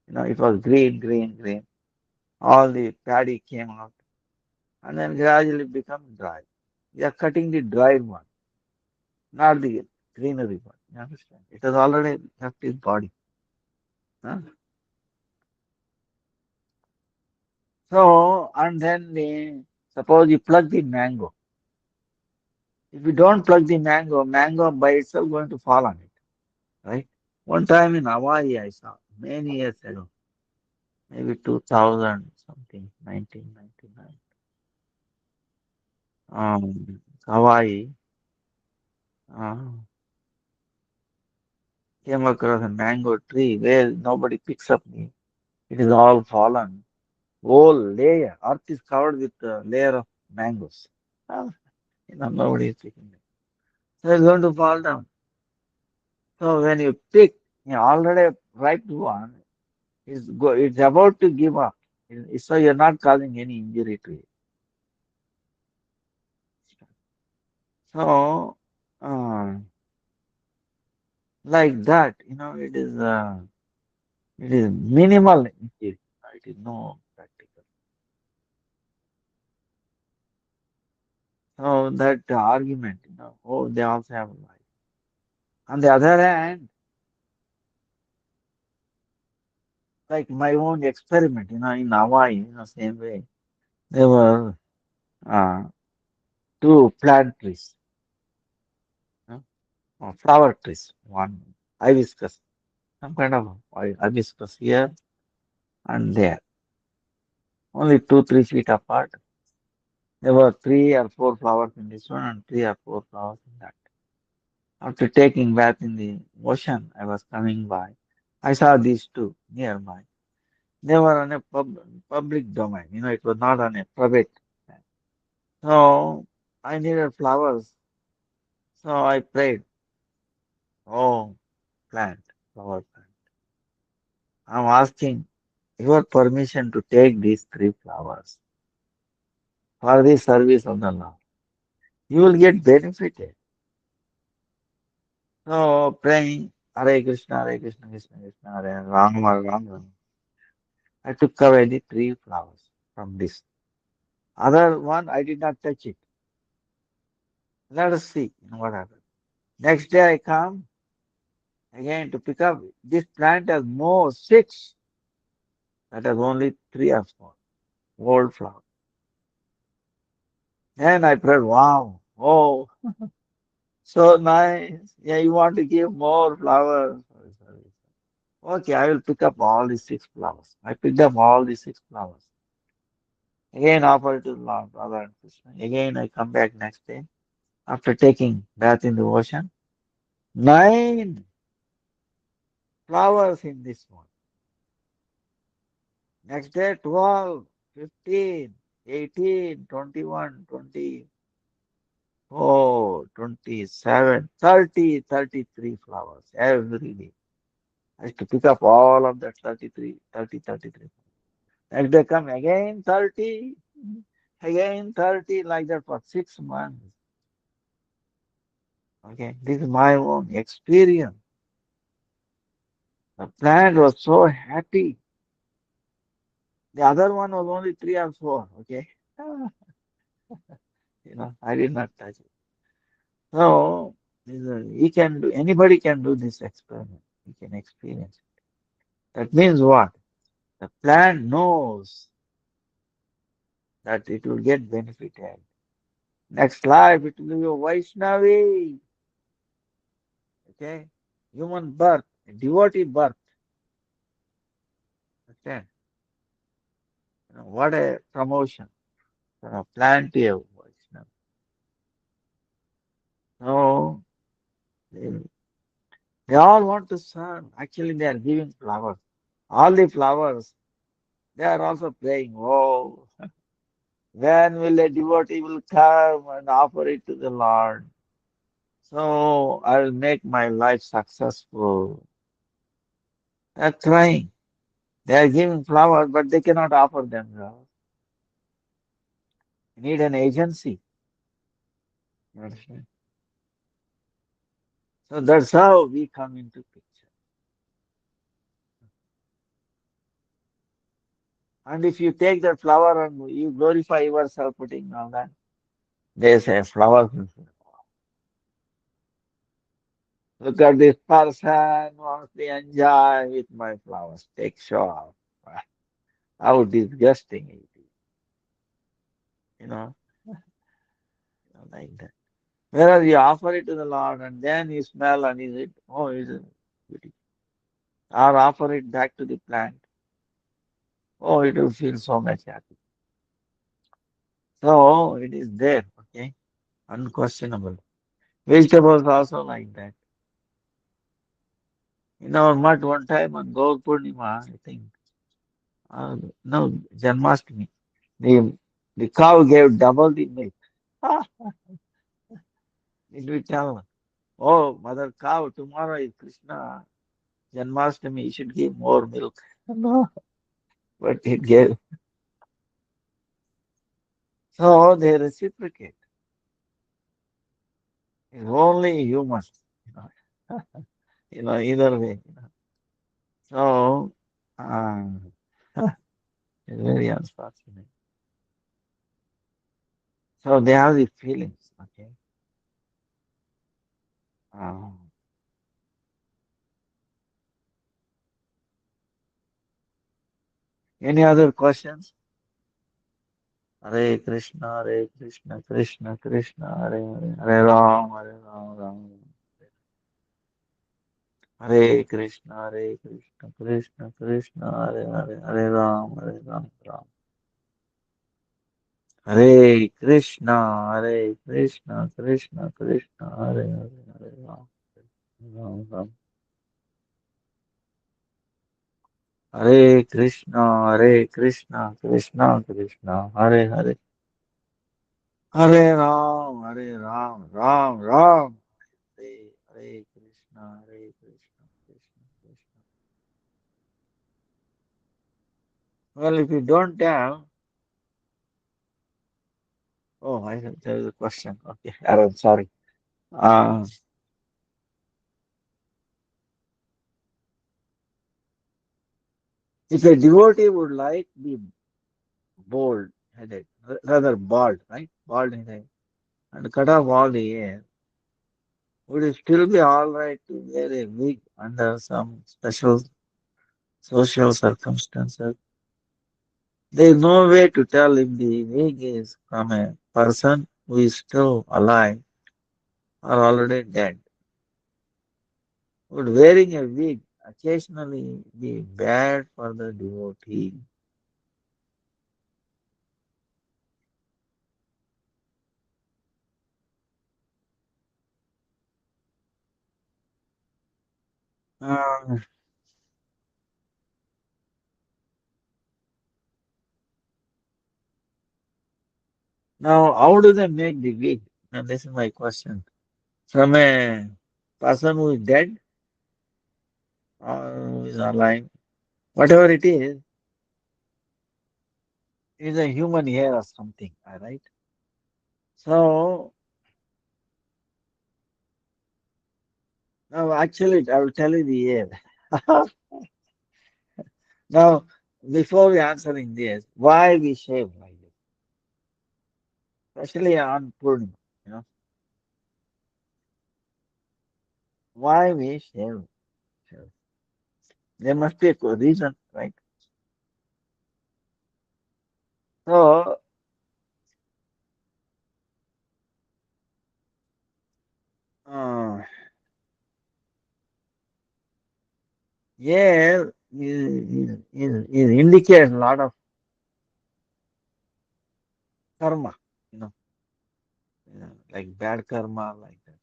It was green, green, green. All the paddy came out and then gradually become dry. We are cutting the dried one, not the greenery one. You understand? It has already left his body. Huh? So, and then suppose you plug the mango. If you don't plug the mango by itself going to fall on it, right? One time in Hawaii, I saw many years ago, maybe 2000 something, 1999. Hawaii uh, came across a mango tree where nobody picks up me. It is all fallen. Whole layer, earth is covered with a layer of mangoes. Ah, nobody is picking it. So it's going to fall down. So when you pick, already ripe one, it's about to give up. So you're not causing any injury to it. So, like that, it is minimal injury. It is no practical. So that argument, oh, they also have a life. On the other hand, like my own experiment, in Hawaii, same way, there were uh, two plant trees, flower trees, one hibiscus, some kind of hibiscus here and there, only 2, 3 feet apart. There were 3 or 4 flowers in this one and 3 or 4 flowers in that. After taking bath in the ocean, I was coming by. I saw these two nearby. They were on a public domain. It was not on a private land. So I needed flowers. So I prayed, oh, plant, flower plant. I'm asking your permission to take these 3 flowers for the service of the Lord. You will get benefited. So praying, Hare Krishna, Krishna Krishna, Hare Rama, Rama. I took away the 3 flowers from this. Other one, I did not touch it. Let us see what happens. Next day I come again to pick up. This plant has more 6. That has only 3 or 4 old flowers. Then I prayed, wow, oh, so nice. Yeah, you want to give more flowers. Sorry, sorry. Okay, I will pick up all the 6 flowers. I picked up all the 6 flowers. Again, offer to the Lord, Brother and Krishna. Again, I come back next day after taking bath in the ocean. 9 flowers in this one. Next day, 12, 15, 18, 21, 24, 27, 30, 33 flowers every day. I used to pick up all of that 33, 30, 33. Next day come again 30, again 30, like that for 6 months. Okay, this is my own experience. The plant was so happy. The other one was only three or four. Okay, I did not touch it. So he can do. Anybody can do this experiment. He can experience it. That means what? The plant knows that it will get benefited. Next life, it will be a Vaishnavi. Okay, human birth, devotee birth. Okay, what a promotion from a plant to a Vaishnavi. So they, they all want to serve. Actually, they are giving flowers. All the flowers, they are also praying. Oh, when will a devotee will come and offer it to the Lord? So I will make my life successful. They are crying. They are giving flowers, but they cannot offer themselves. You need an agency. You understand? So that's how we come into picture. And if you take that flower and you glorify yourself putting all that, they say flower. Look at this person wants to enjoy with my flowers. Take show off. How disgusting it is. You know, like that. Whereas you offer it to the Lord and then you smell and is it, oh, is it beauty. Or offer it back to the plant. Oh, it will feel so much happy. So it is there, okay? Unquestionable. Vegetables also like that. In our mat one time on Gaur Purnima, I think, no, Janmashtami, the, the cow gave double the milk. Ah, did we tell? Oh, mother cow, tomorrow is Krishna Janmashtami, you should give more milk. No, but it gave. So they reciprocate. It's only human, you know, either way. So, it's very unfortunate. So they have the feelings, okay? Uh, any other questions? Hare Krishna, Hare Krishna, Krishna Krishna, Hare Hare, Hare Ram, Hare Ram, Ram Ram. Hare Krishna, Hare Krishna, Krishna Krishna, Hare Hare, Hare Ram, Hare Ram, Ram. Hare Krishna, Hare Krishna, Krishna Krishna, Hare Hare, Hare Ram, Ram Ram. Hare Krishna, Hare Krishna, Krishna Krishna, Hare Hare, Hare Ram, Hare Ram, Ram Ram. Hare Hare Krishna, Hare Krishna, Krishna Krishna. Well, if you don't have, oh, there is a question. Okay, Aaron, sorry. Uh, if a devotee would like be bold headed, rather bald, right? Bald headed, and cut off all the hair, would it still be all right to wear a wig under some special social circumstances? There is no way to tell if the wig is from a person who is still alive or already dead. Would wearing a wig occasionally be bad for the devotee? Uh, Now, how do they make the wig? Now, this is my question. From a person who is dead or who is alive, whatever it is a human hair or something, all right? So, Now, actually, I will tell you the air. Now, before we answering this, why we shave like this, especially on Purnima, you know, why we shave? Shave. There must be a reason, right? So, uh, hair is indicates a lot of karma, you know, like bad karma, like that.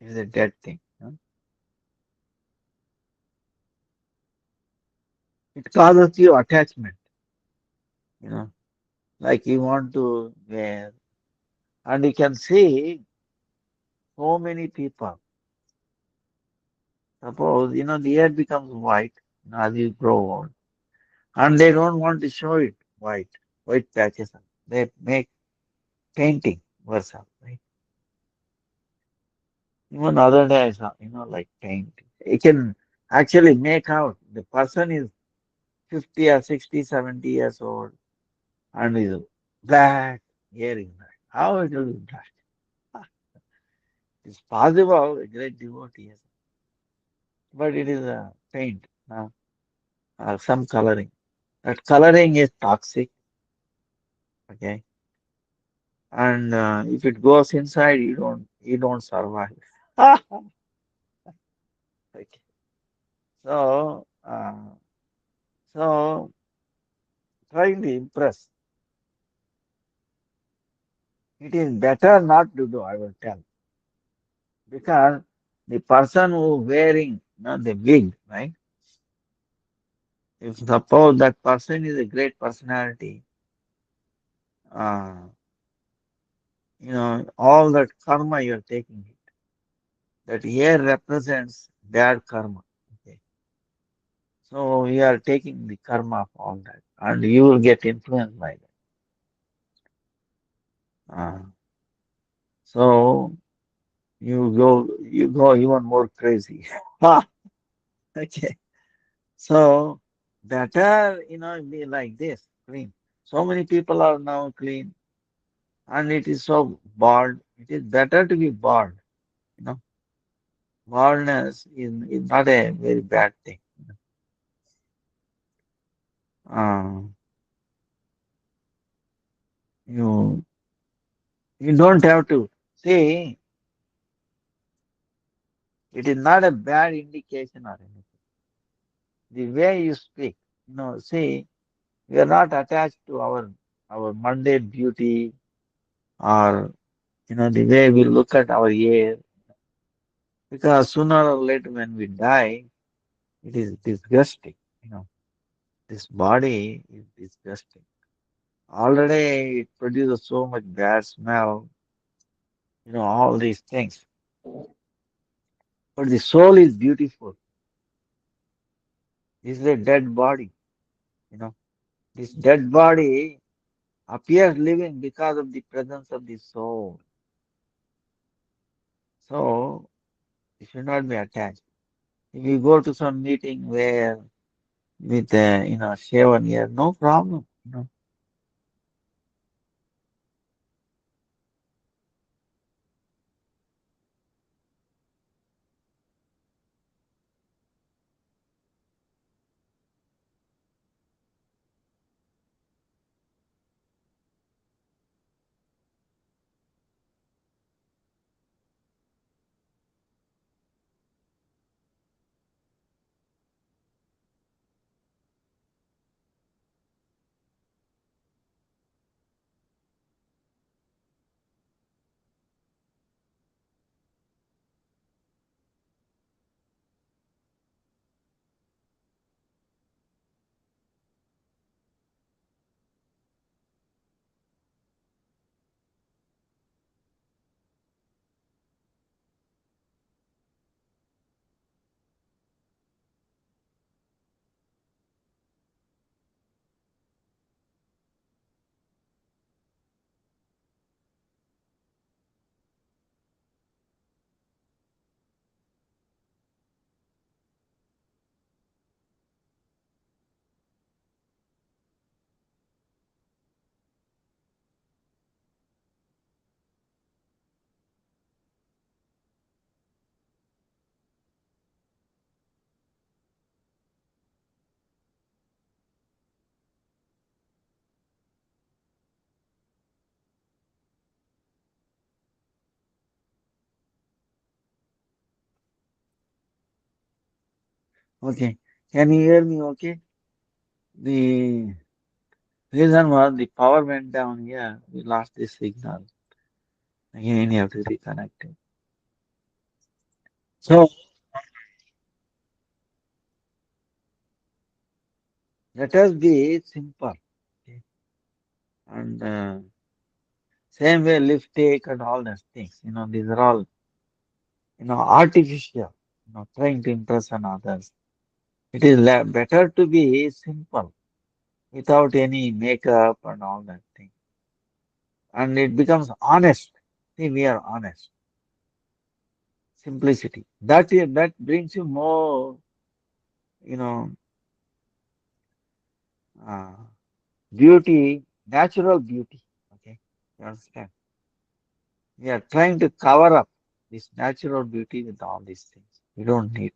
It's a dead thing. It causes you attachment, you know, like you want to wear, and you can see so many people. Suppose, the hair becomes white, as you grow old, and they don't want to show it white patches. They make painting versa, right? Even other days, like paint. You can actually make out the person is 50 or 60, 70 years old and is black, hair is black. How it will be black? It's possible, a great devotee, yes, but it is a paint, some coloring. That coloring is toxic, okay? And if it goes inside, you don't survive. Okay. So, so trying to impress, it is better not to do, I will tell, because the person who wearing, the wig, right? If suppose that person is a great personality, uh, all that karma you're taking it. That here represents bad karma. Okay. So you are taking the karma of all that, and you will get influenced by that. So you go even more crazy. Okay. So better, be like this, clean. So many people are now clean, and it is so bald. It is better to be bald. You know, baldness is not a very bad thing. Uh, you you don't have to see. It is not a bad indication or anything. The way you speak, see, we are not attached to our mundane beauty or the way we look at our hair, because sooner or later when we die, it is disgusting. You know, this body is disgusting. Already it produces so much bad smell, all these things. But the soul is beautiful. This is a dead body, you know. This dead body appears living because of the presence of the soul. So it should not be attached. If you go to some meeting where with shaven hair, no problem. Okay. Can you hear me? Okay. The reason was the power went down here. We lost the signal. Again, you have to reconnect it. So let us be simple. Okay. And same way, lift, take, and all those things. These are all, artificial. Trying to impress on others. It is better to be simple without any makeup and all that thing. And it becomes honest. See, we are honest. Simplicity. That brings you more, you know, uh, beauty, natural beauty. Okay, you understand? We are trying to cover up this natural beauty with all these things. You don't need,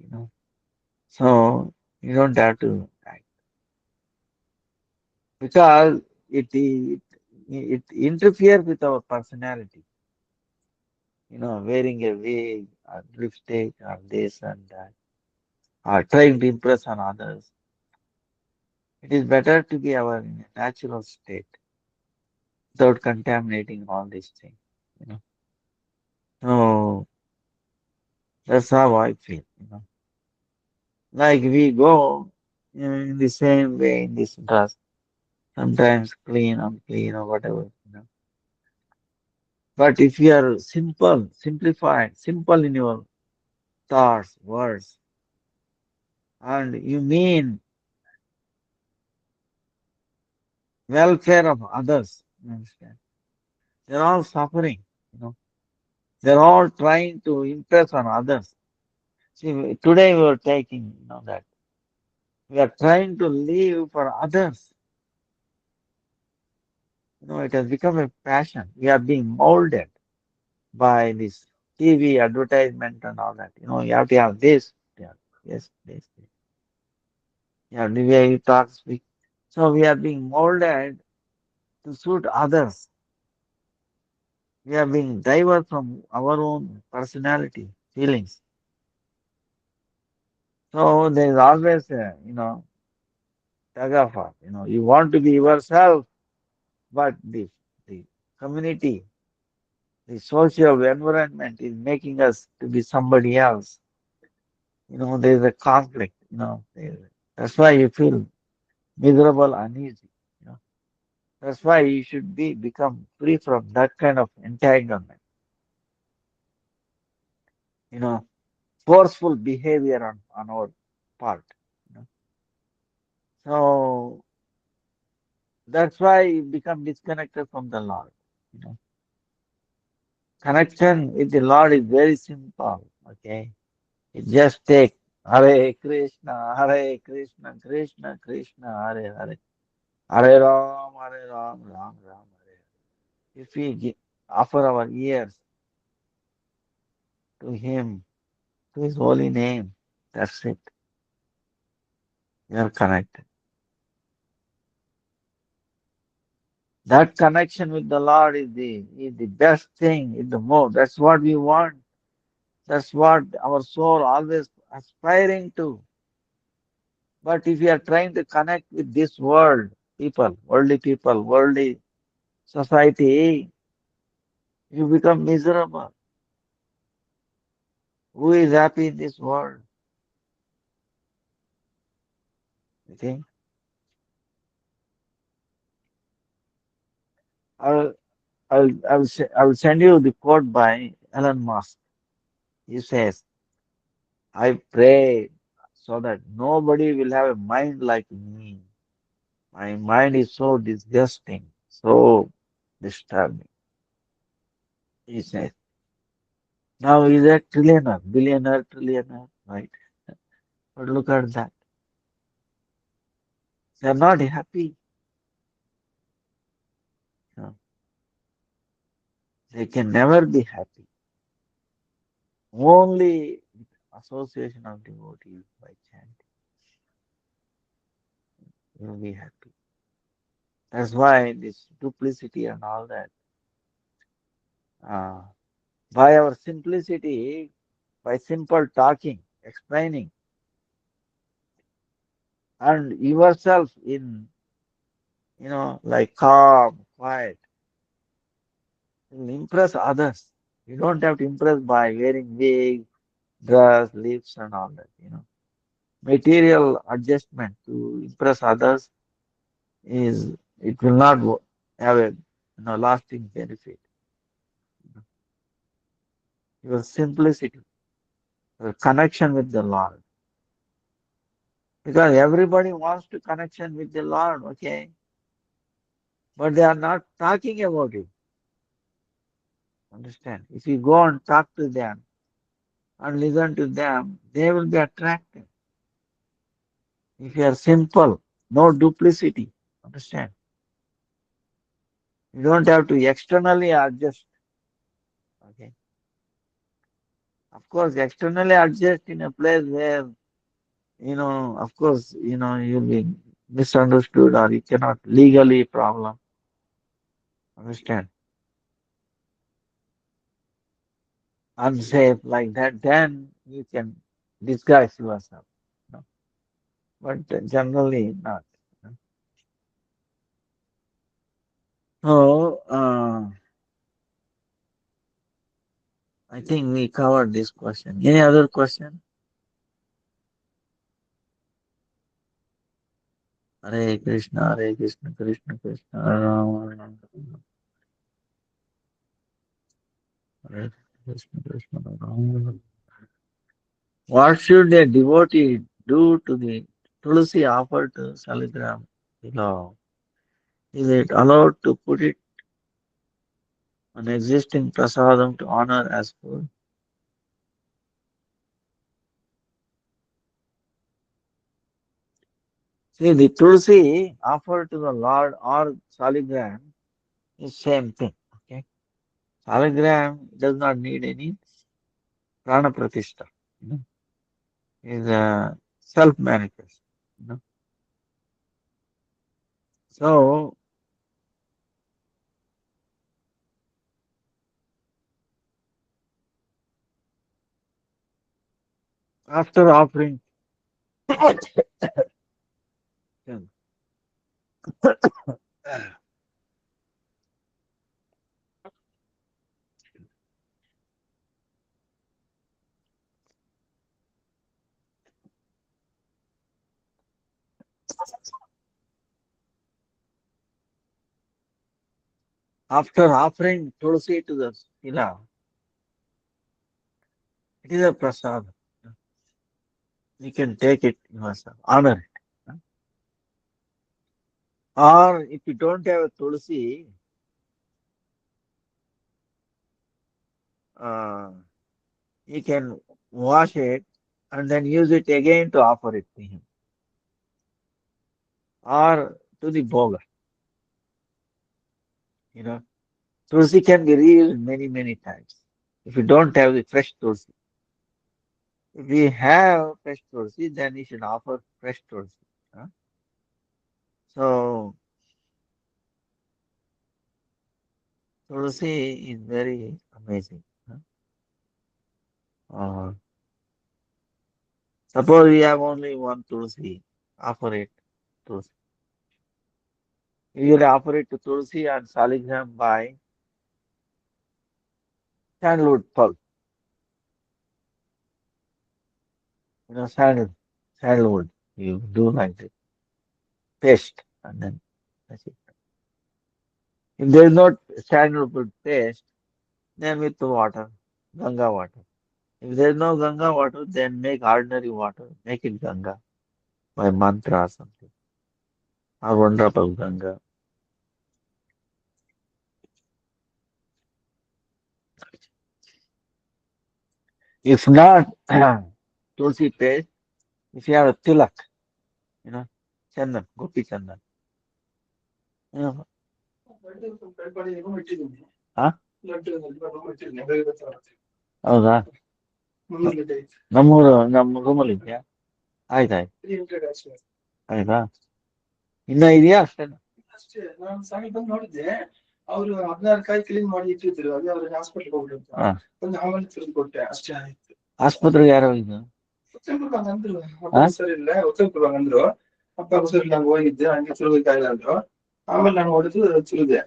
you know. So you don't have to act because it interferes with our personality. Wearing a wig or lipstick or this and that, or trying to impress on others. It is better to be our in a natural state without contaminating all these things. You know. So that's how I feel. Like we go in the same way in this dress, sometimes clean, unclean, or whatever. But if you are simple, simplified, simple in your thoughts, words, and you mean welfare of others, you understand? They're all suffering, you know. They're all trying to impress on others. See, today we are taking, that we are trying to live for others. It has become a passion. We are being molded by this TV advertisement and all that. You have to have this. Yeah, yes, this. You have the way you talk, speak. So we are being molded to suit others. We are being diverted from our own personality, feelings. So there is always a, tug of war. You want to be yourself, but the community, the social environment is making us to be somebody else. There is a conflict. That's why you feel miserable, uneasy. You know, that's why you should become free from that kind of entanglement. You know, Forceful behavior on our part. You know. So that's why you become disconnected from the Lord. You know, Connection with the Lord is very simple. Okay, it just take Hare Krishna, Krishna Krishna, Hare Hare, Hare Ram, Ram Ram, Hare. If we offer our ears to Him, to His holy name, that's it. We are connected. That connection with the Lord is the best thing, is the more. That's what we want. That's what our soul always aspiring to. But if you are trying to connect with this people, worldly society, you become miserable. Who is happy in this world? You think? I'll, I'll send you the quote by Elon Musk. He says, I pray so that nobody will have a mind like me. My mind is so disgusting, so disturbing. He says, now he's a trillionaire, right? But look at that. They're not happy. You know, they can never be happy. Only with association of devotees by chanting will be happy. That's why this duplicity and all that. Uh, by our simplicity, by simple talking. explaining, and yourself in, like calm, quiet, will impress others. You don't have to impress by wearing wig, dress, lips, and all that. Material adjustment to impress others is it will not have a lasting benefit. Your simplicity, your connection with the Lord, because everybody wants to connection with the Lord, okay, but they are not talking about it. Understand? If you go and talk to them and listen to them, they will be attracted. If you are simple, no duplicity, understand? You don't have to externally adjust. Okay. Of course, externally adjust in a place where, of course, you'll be misunderstood or you cannot legally problem. Understand? Unsafe like that, then you can disguise yourself. You know, but generally not. So, I think we covered this question. Any other question? Hare Krishna, Krishna Krishna, Rama Rama, Hare Krishna, Krishna Rama. What should a devotee do to the tulsi offered to Saligram below? Is it allowed to put it on existing prasadam to honor as food? See, the tulsi offered to the Lord or Saligram is same thing. Okay, Saligram does not need any prana pratishta. You know, is a self manifest. You know, so after offering, after offering tulsi to the Sila, it is a prasad. You can take it yourself, honor it. Or if you don't have a tulsi, uh, you can wash it and then use it again to offer it to him or to the bhoga. You know, tulsi can be reused many, many times if you don't have the fresh tulsi. If we have fresh tulsi, then you should offer fresh tulsi. Huh? So, tulsi is very amazing. Huh? Suppose we have only one tulsi, offer it tulsi. Usually offer it to tulsi and saligram by sandalwood pulp. Sandalwood. You do like this, paste, and then that's it. If there is no sandalwood paste, then with the water, Ganga water. If there is no Ganga water, then make ordinary water, make it Ganga by mantra or something, or 1 drop of Ganga. If not, tulsi paste, if you have a tilak, you know, chandan, gopi chandan, you know, huh? ಹೌದಾ ನಮ್ಮ ರೂಮಲ್ಲಿ ಇದೆಯಾ ಆಯ್ತಾಯ್ತು ಆಯ್ತಾ ಇನ್ನ ಇದೆಯಾ ಅಷ್ಟೇ ಆಸ್ಪತ್ರೆಗೆ ಯಾರೋ ಇದು ಉಚ್ಚಂಪುರ್ಗೆ ಅಂದ್ರು ಅಪ್ಪ ಹುಷಾರಿಲ್ಲ ಉಚ್ಚಂಪುರ್ಗೆ ಅಂದ್ರು ಅಪ್ಪ ಹುಷಾರಿಲ್ಲ ಹಂಗೆ ಹೋಗಿದ್ದೆ ಹಂಗೆ ಸುಳ್ಳು ಕಾಯಿಲೆ ಅಂದ್ರು ಆಮೇಲೆ ನಾನು ಹೊಡೆದು ಚಿರುದೆ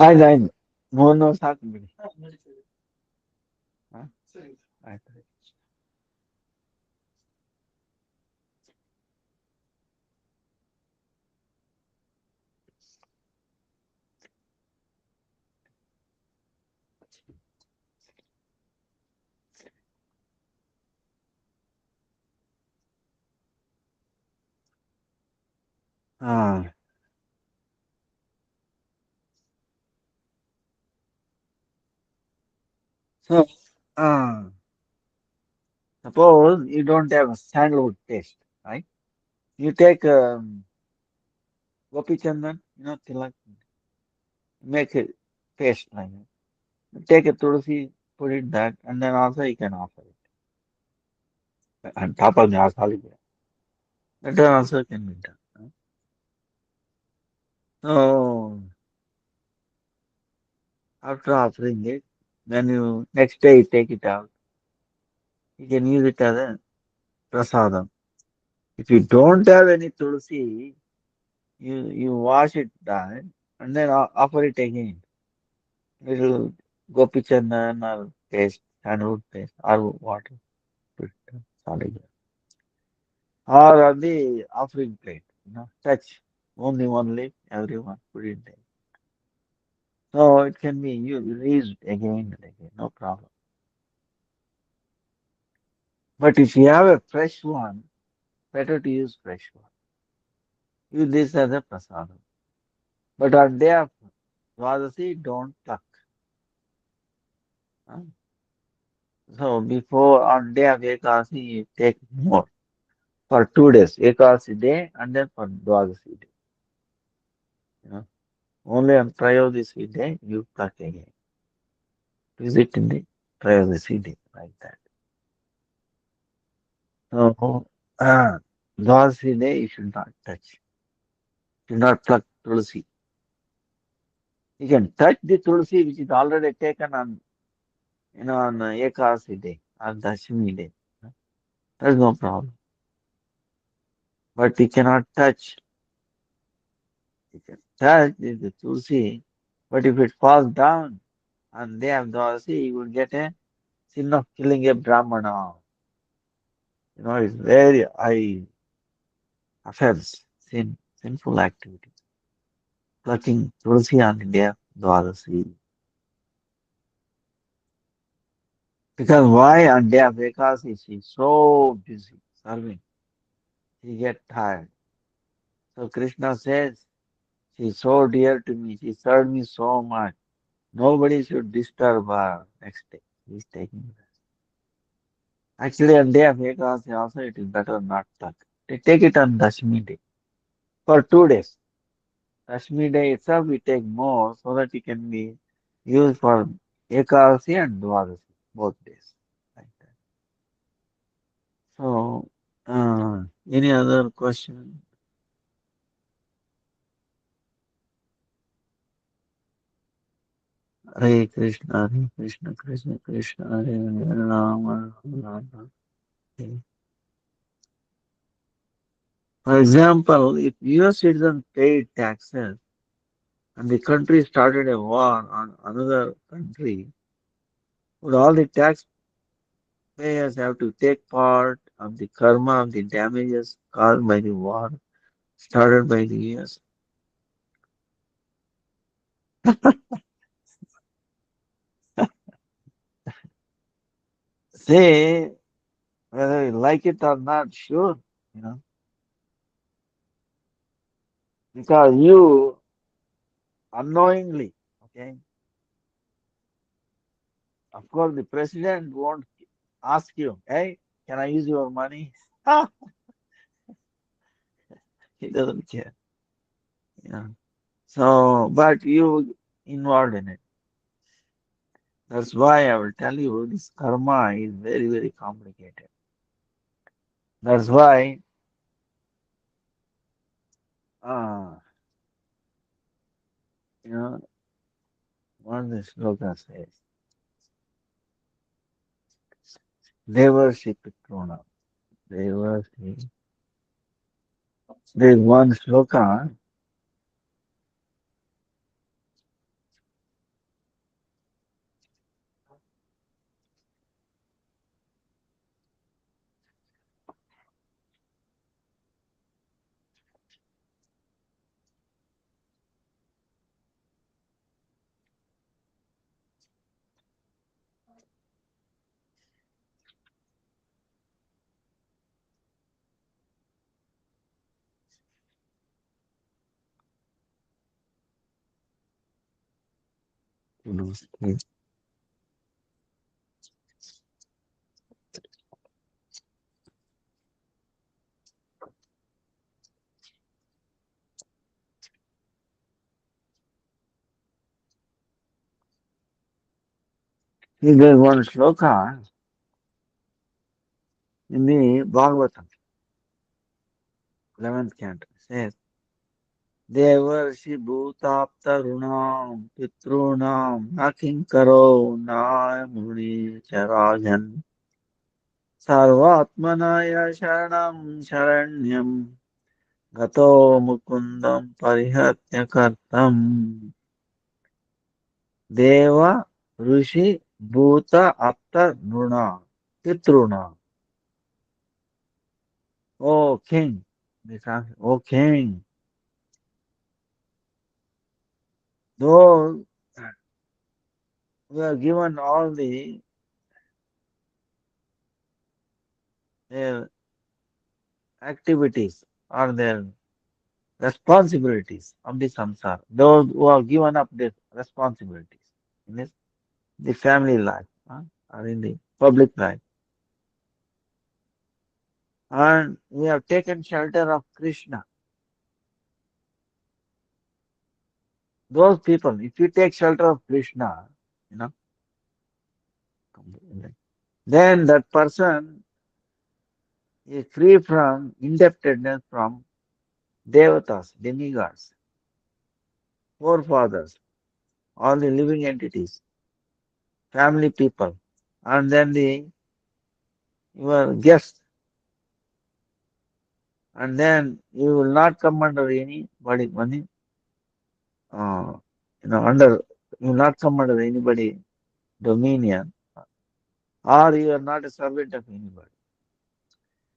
ಆಯ್ತು ಆಯ್ತು ಮೂರ್ನೂರು ಸಾಕು ಬಿಡಿ ಹಾ ಸರಿ ಆಯ್ತು ಹಾ so suppose you don't have sandalwood paste, right? You take gopi chandan, tilak, make it paste like that. Take a tulsi, put it that, and then also you can offer it on top of the asali. That also can be done. Right? So after offering it, when you next day you take it out, you can use it as a prasadam. If you don't have any tulsi, you wash it down and then offer it again. Little gopi chandan or paste, sandalwood paste or water. Put it, solid. Or on the offering plate, touch only one leaf, everyone put it there. So it can be used again and again, no problem. But if you have a fresh one, better to use fresh one. Use this as a prasadam. But on day of Dwadasi, don't pluck. Huh? So before on day of Ekadasi, you take more for 2 days, Ekadasi day and then for Dwadasi day. You know, only on Trayodasi day you pluck again. Visit in the Trayodasi day like that. So Dwadasi day you should not touch. Should not pluck tulsi. You can touch the tulsi which is already taken on on Ekadasi day or Dashami day. There's no problem. But you cannot touch. You can touch the tulsi, but if it falls down and they have Dwadasi, you will get a sin of killing a Brahmana. It's very high offense, sinful activity. Plucking tulsi on the day of Dwadasi. Because why on day of Ekadasi she's so busy serving, she get tired. So Krishna says, she's so dear to me, she served me so much. Nobody should disturb her next day. He's taking rest. Actually, on day of Ekadasi also it is better not pluck. They take it on Dashmi day for 2 days. Dashmi day itself we take more so that it can be used for Ekadasi and Dwadasi, both days. Like that. So, any other question? Hare Krishna, Hare Krishna, Krishna Krishna, Hare Hare, Rama, Rama. Hare. For example, if US citizens paid taxes and the country started a war on another country, would all the taxpayers have to take part of the karma of the damages caused by the war started by the US? Say whether you like it or not, sure, you know, because you unknowingly, okay, of course, the president won't ask you, hey, can I use your money? He doesn't care. Yeah. So, but you involved in it. That's why I will tell you this karma is very, very complicated. That's why, uh, you know, what the sloka says, they worship Krona. Devasi. There is one sloka. There is one sloka in the Bhagavatam, 11th canto. Says, Devarshi bhutapta runam pitrunam naking karo na muni charajan sarvatmanaya sharanam sharanyam gato mukundam parihatya kartam deva rishi bhuta apta nruna pitruna. O king, O king, those who are given all the their activities or their responsibilities of the samsara, those who are given up their responsibilities in the family life or in the public life, and we have taken shelter of Krishna. Those people, if you take shelter of Krishna, you know, then that person is free from indebtedness from devatas, demigods, forefathers, all the living entities, family people, and then your guests, and then you will not come under anybody money, uh, under you will not come under anybody dominion, or you are not a servant of anybody.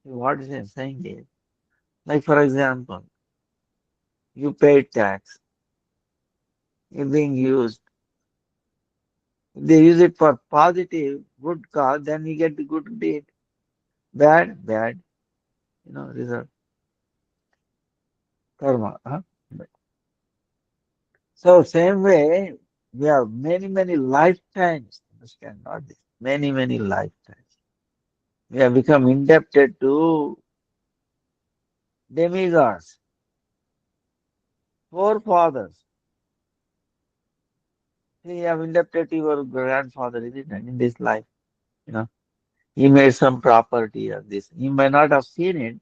What is it saying is, like for example, you paid tax, you're being used. If they use it for positive, good cause, then you get the good deed. Bad, bad, result, karma. Huh? So same way, we have many, many lifetimes, understand, not this, many, many lifetimes. We have become indebted to demigods, forefathers. We have indebted to your grandfather, isn't it, in this life, you know. He made some property of this. He may not have seen it,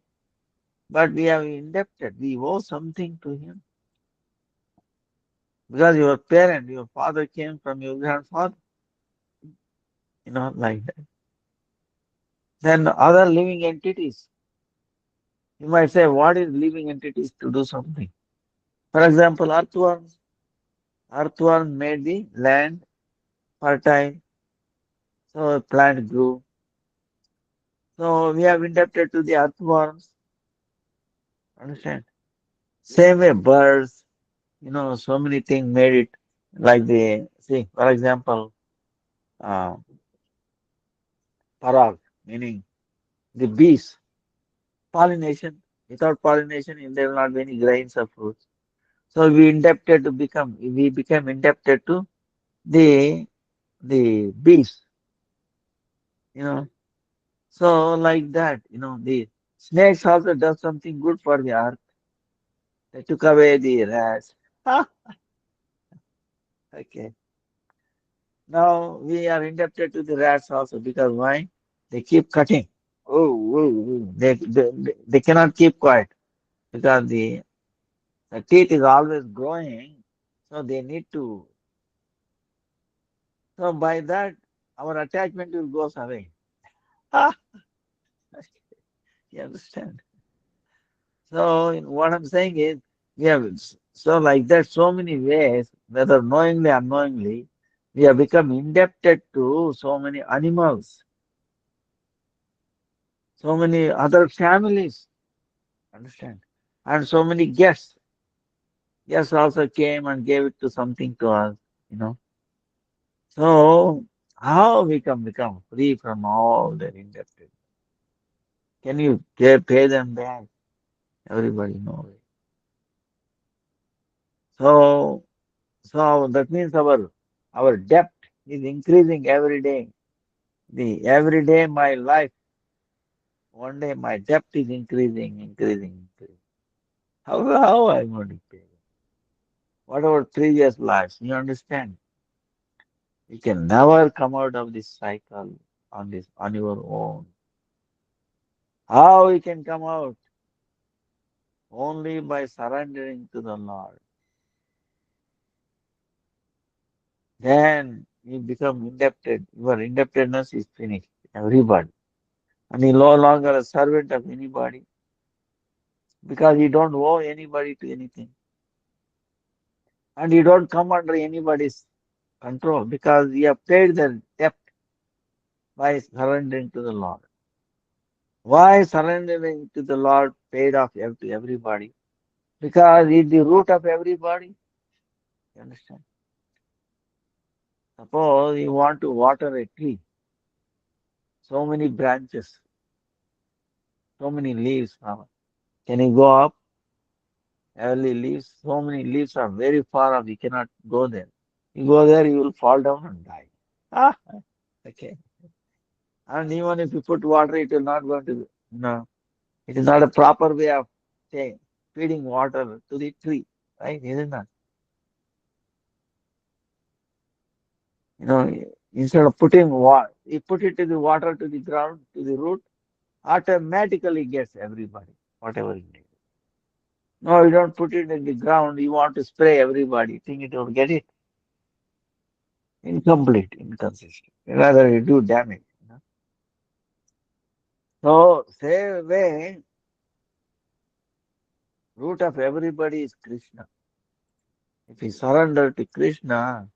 but we have indebted. We owe something to him. Because your parent, your father came from your grandfather, like that. Then other living entities. You might say, what is living entities to do something? For example, earthworms. Earthworm made the land fertile, so a plant grew. So we have indebted to the earthworms. Understand? Same way, birds, so many things made it like see, for example, uh, parag, meaning the bees, pollination. Without pollination, there will not be any grains of fruits. So we became indebted to the bees, you know. So like that, the snakes also does something good for the earth. They took away the rats. Okay. Now we are indebted to the rats also because why? They keep cutting. They cannot keep quiet because the teeth is always growing. So they need to. So by that, our attachment will goes away. You understand? So what I'm saying is, we have so like that so many ways, whether knowingly or unknowingly, we have become indebted to so many animals, so many other families, understand? And so many guests. Guests also came and gave it to something to us, you know. So how we can become free from all their indebted? Can you pay them back? Everybody knows it. So so that means our debt is increasing every day. The every day my life, one day my debt is increasing. How I going to pay? What about previous lives? You understand? You can never come out of this cycle on your own. How you can come out? Only by surrendering to the Lord. Then you become indebted. Your indebtedness is finished. Everybody. And you're no longer a servant of anybody because you don't owe anybody to anything. And you don't come under anybody's control because you have paid the debt by surrendering to the Lord. Why surrendering to the Lord paid off to everybody? Because it's the root of everybody. You understand? Suppose you want to water a tree, so many branches, so many leaves. Can you go up? Early leaves, so many leaves are very far off. You cannot go there. You go there, you will fall down and die. Ah, okay. And even if you put water, it will not going to, no, it is not a proper way of say, feeding water to the tree, right? Isn't that? You know, instead of putting water, you put it to the water to the ground, to the root, automatically gets everybody, whatever it is. No, you don't put it in the ground, you want to spray everybody, think it will get it. Incomplete, inconsistent. Rather, you do damage. You know? So, same way, root of everybody is Krishna. If he surrender to Krishna,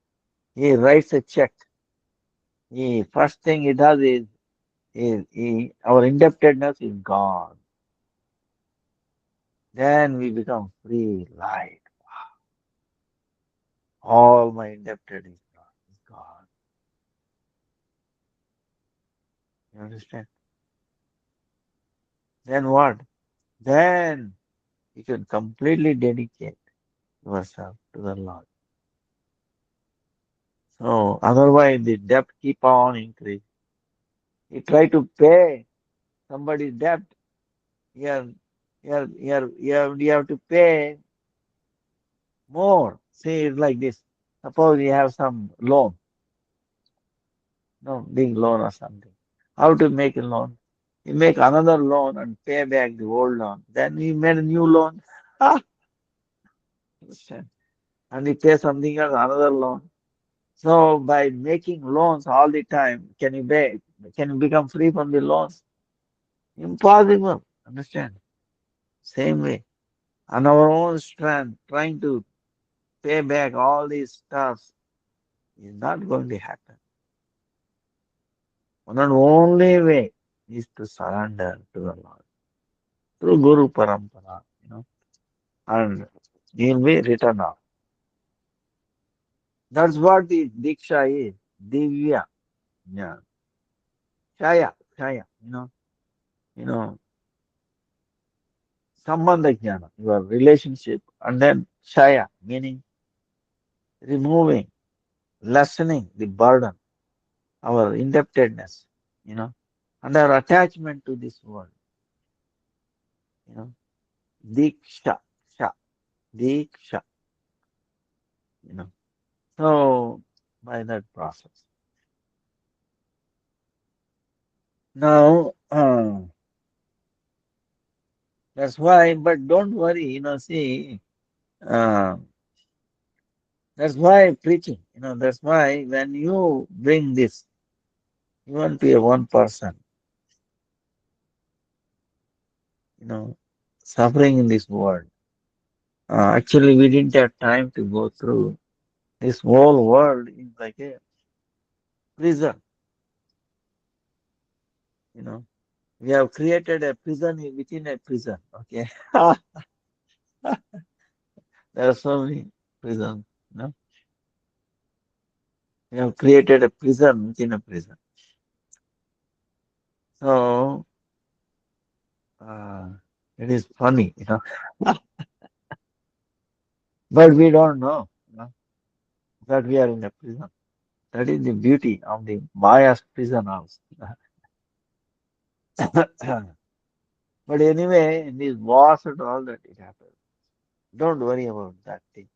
he writes a check. He first thing he does is our indebtedness is gone. Then we become free, light. All my indebted is gone. Is gone. You understand? Then what? Then you can completely dedicate yourself to the Lord. So otherwise the debt keep on increasing. You try to pay somebody's debt, you have to pay more. See, it's like this. Suppose you have some loan, no big loan or something. How to make a loan? You make another loan and pay back the old loan. Then you made a new loan. Ah, understand? And you pay something else, another loan. So by making loans all the time, can you become free from the loans? Impossible. Understand? Same way. On our own strength, trying to pay back all these stuffs is not going to happen. One and only way is to surrender to the Lord through Guru Parampara, and you'll be written off. That's what the Diksha is. Divya. Yeah. Shaya, you know, Sambandha Jnana, your relationship, and then Shaya, meaning removing, lessening the burden, our indebtedness, you know, and our attachment to this world, you know, Diksha, Sha, Diksha, you know. So, by that process. Now, that's why, but don't worry, see, uh, that's why preaching, that's why when you bring this, you want to be a one person. you know, suffering in this world. Actually, we didn't have time to go through. This whole world is like a prison, you know. We have created a prison within a prison, okay? There are so many prisons, you know. We have created a prison within a prison. So, uh, it is funny, you know, but we don't know, you know, that we are in a prison. That is the beauty of the Maya's prison house. But anyway, in this wars and all that it happens. Don't worry about that thing.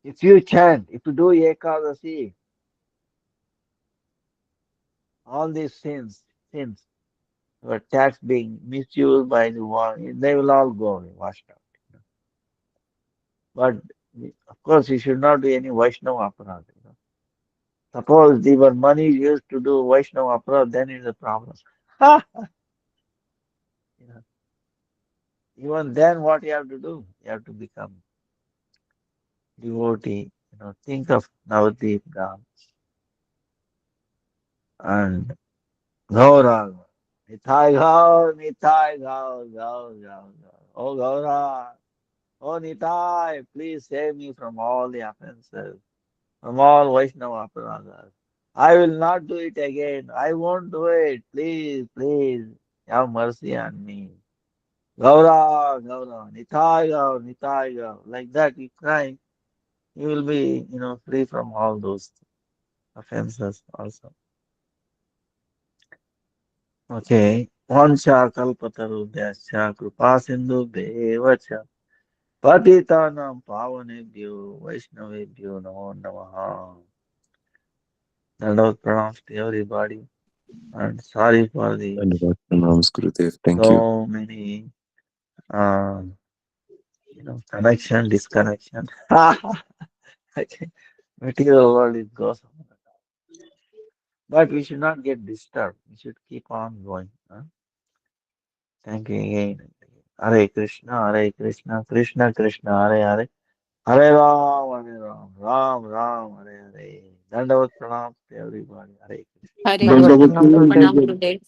If you chant, if you do Ekadasi, all these sins, your tax being misused by the war, they will all go away, washed out. But of course, you should not do any Vaishnava aparadha. Suppose your money is used to do Vaishnava aparadha, then it's a problem. You know, even then, what you have to do? You have to become devotee. Think of Navadip Dham and Gaura. Nitai Gaur, Nitai Gaur, Gaur, Gaur, Gaur. Oh Gaura, oh Nitai, please save me from all the offenses, from all Vaishnava aparadhas. I will not do it again. I won't do it. Please, please, have mercy on me. Gaura, Gaura, Nitai Gaur, Nitai Gaur. Like that, you cry, you will be, free from all those offenses also. Okay. Vansha kalpatarubhyascha kripa sindhu bevacha patitanam pavanebhyo vaishnavebhyo namo namaha. Dandavad pranams to everybody and sorry for the Dhanyavad pranams, Gurudev. Thank you. so many uh, connection, disconnection. Okay. Material world is goes on. But we should not get disturbed. We should keep on going. Huh? Thank you again. Hare Krishna, Hare Krishna, Krishna Krishna, Hare Hare, Hare Ram, Ram Ram, Hare Hare. Dandavat pranam to everybody. Hare Krishna. Hare Dhanyavad Krishna. Pranam, Gurudev.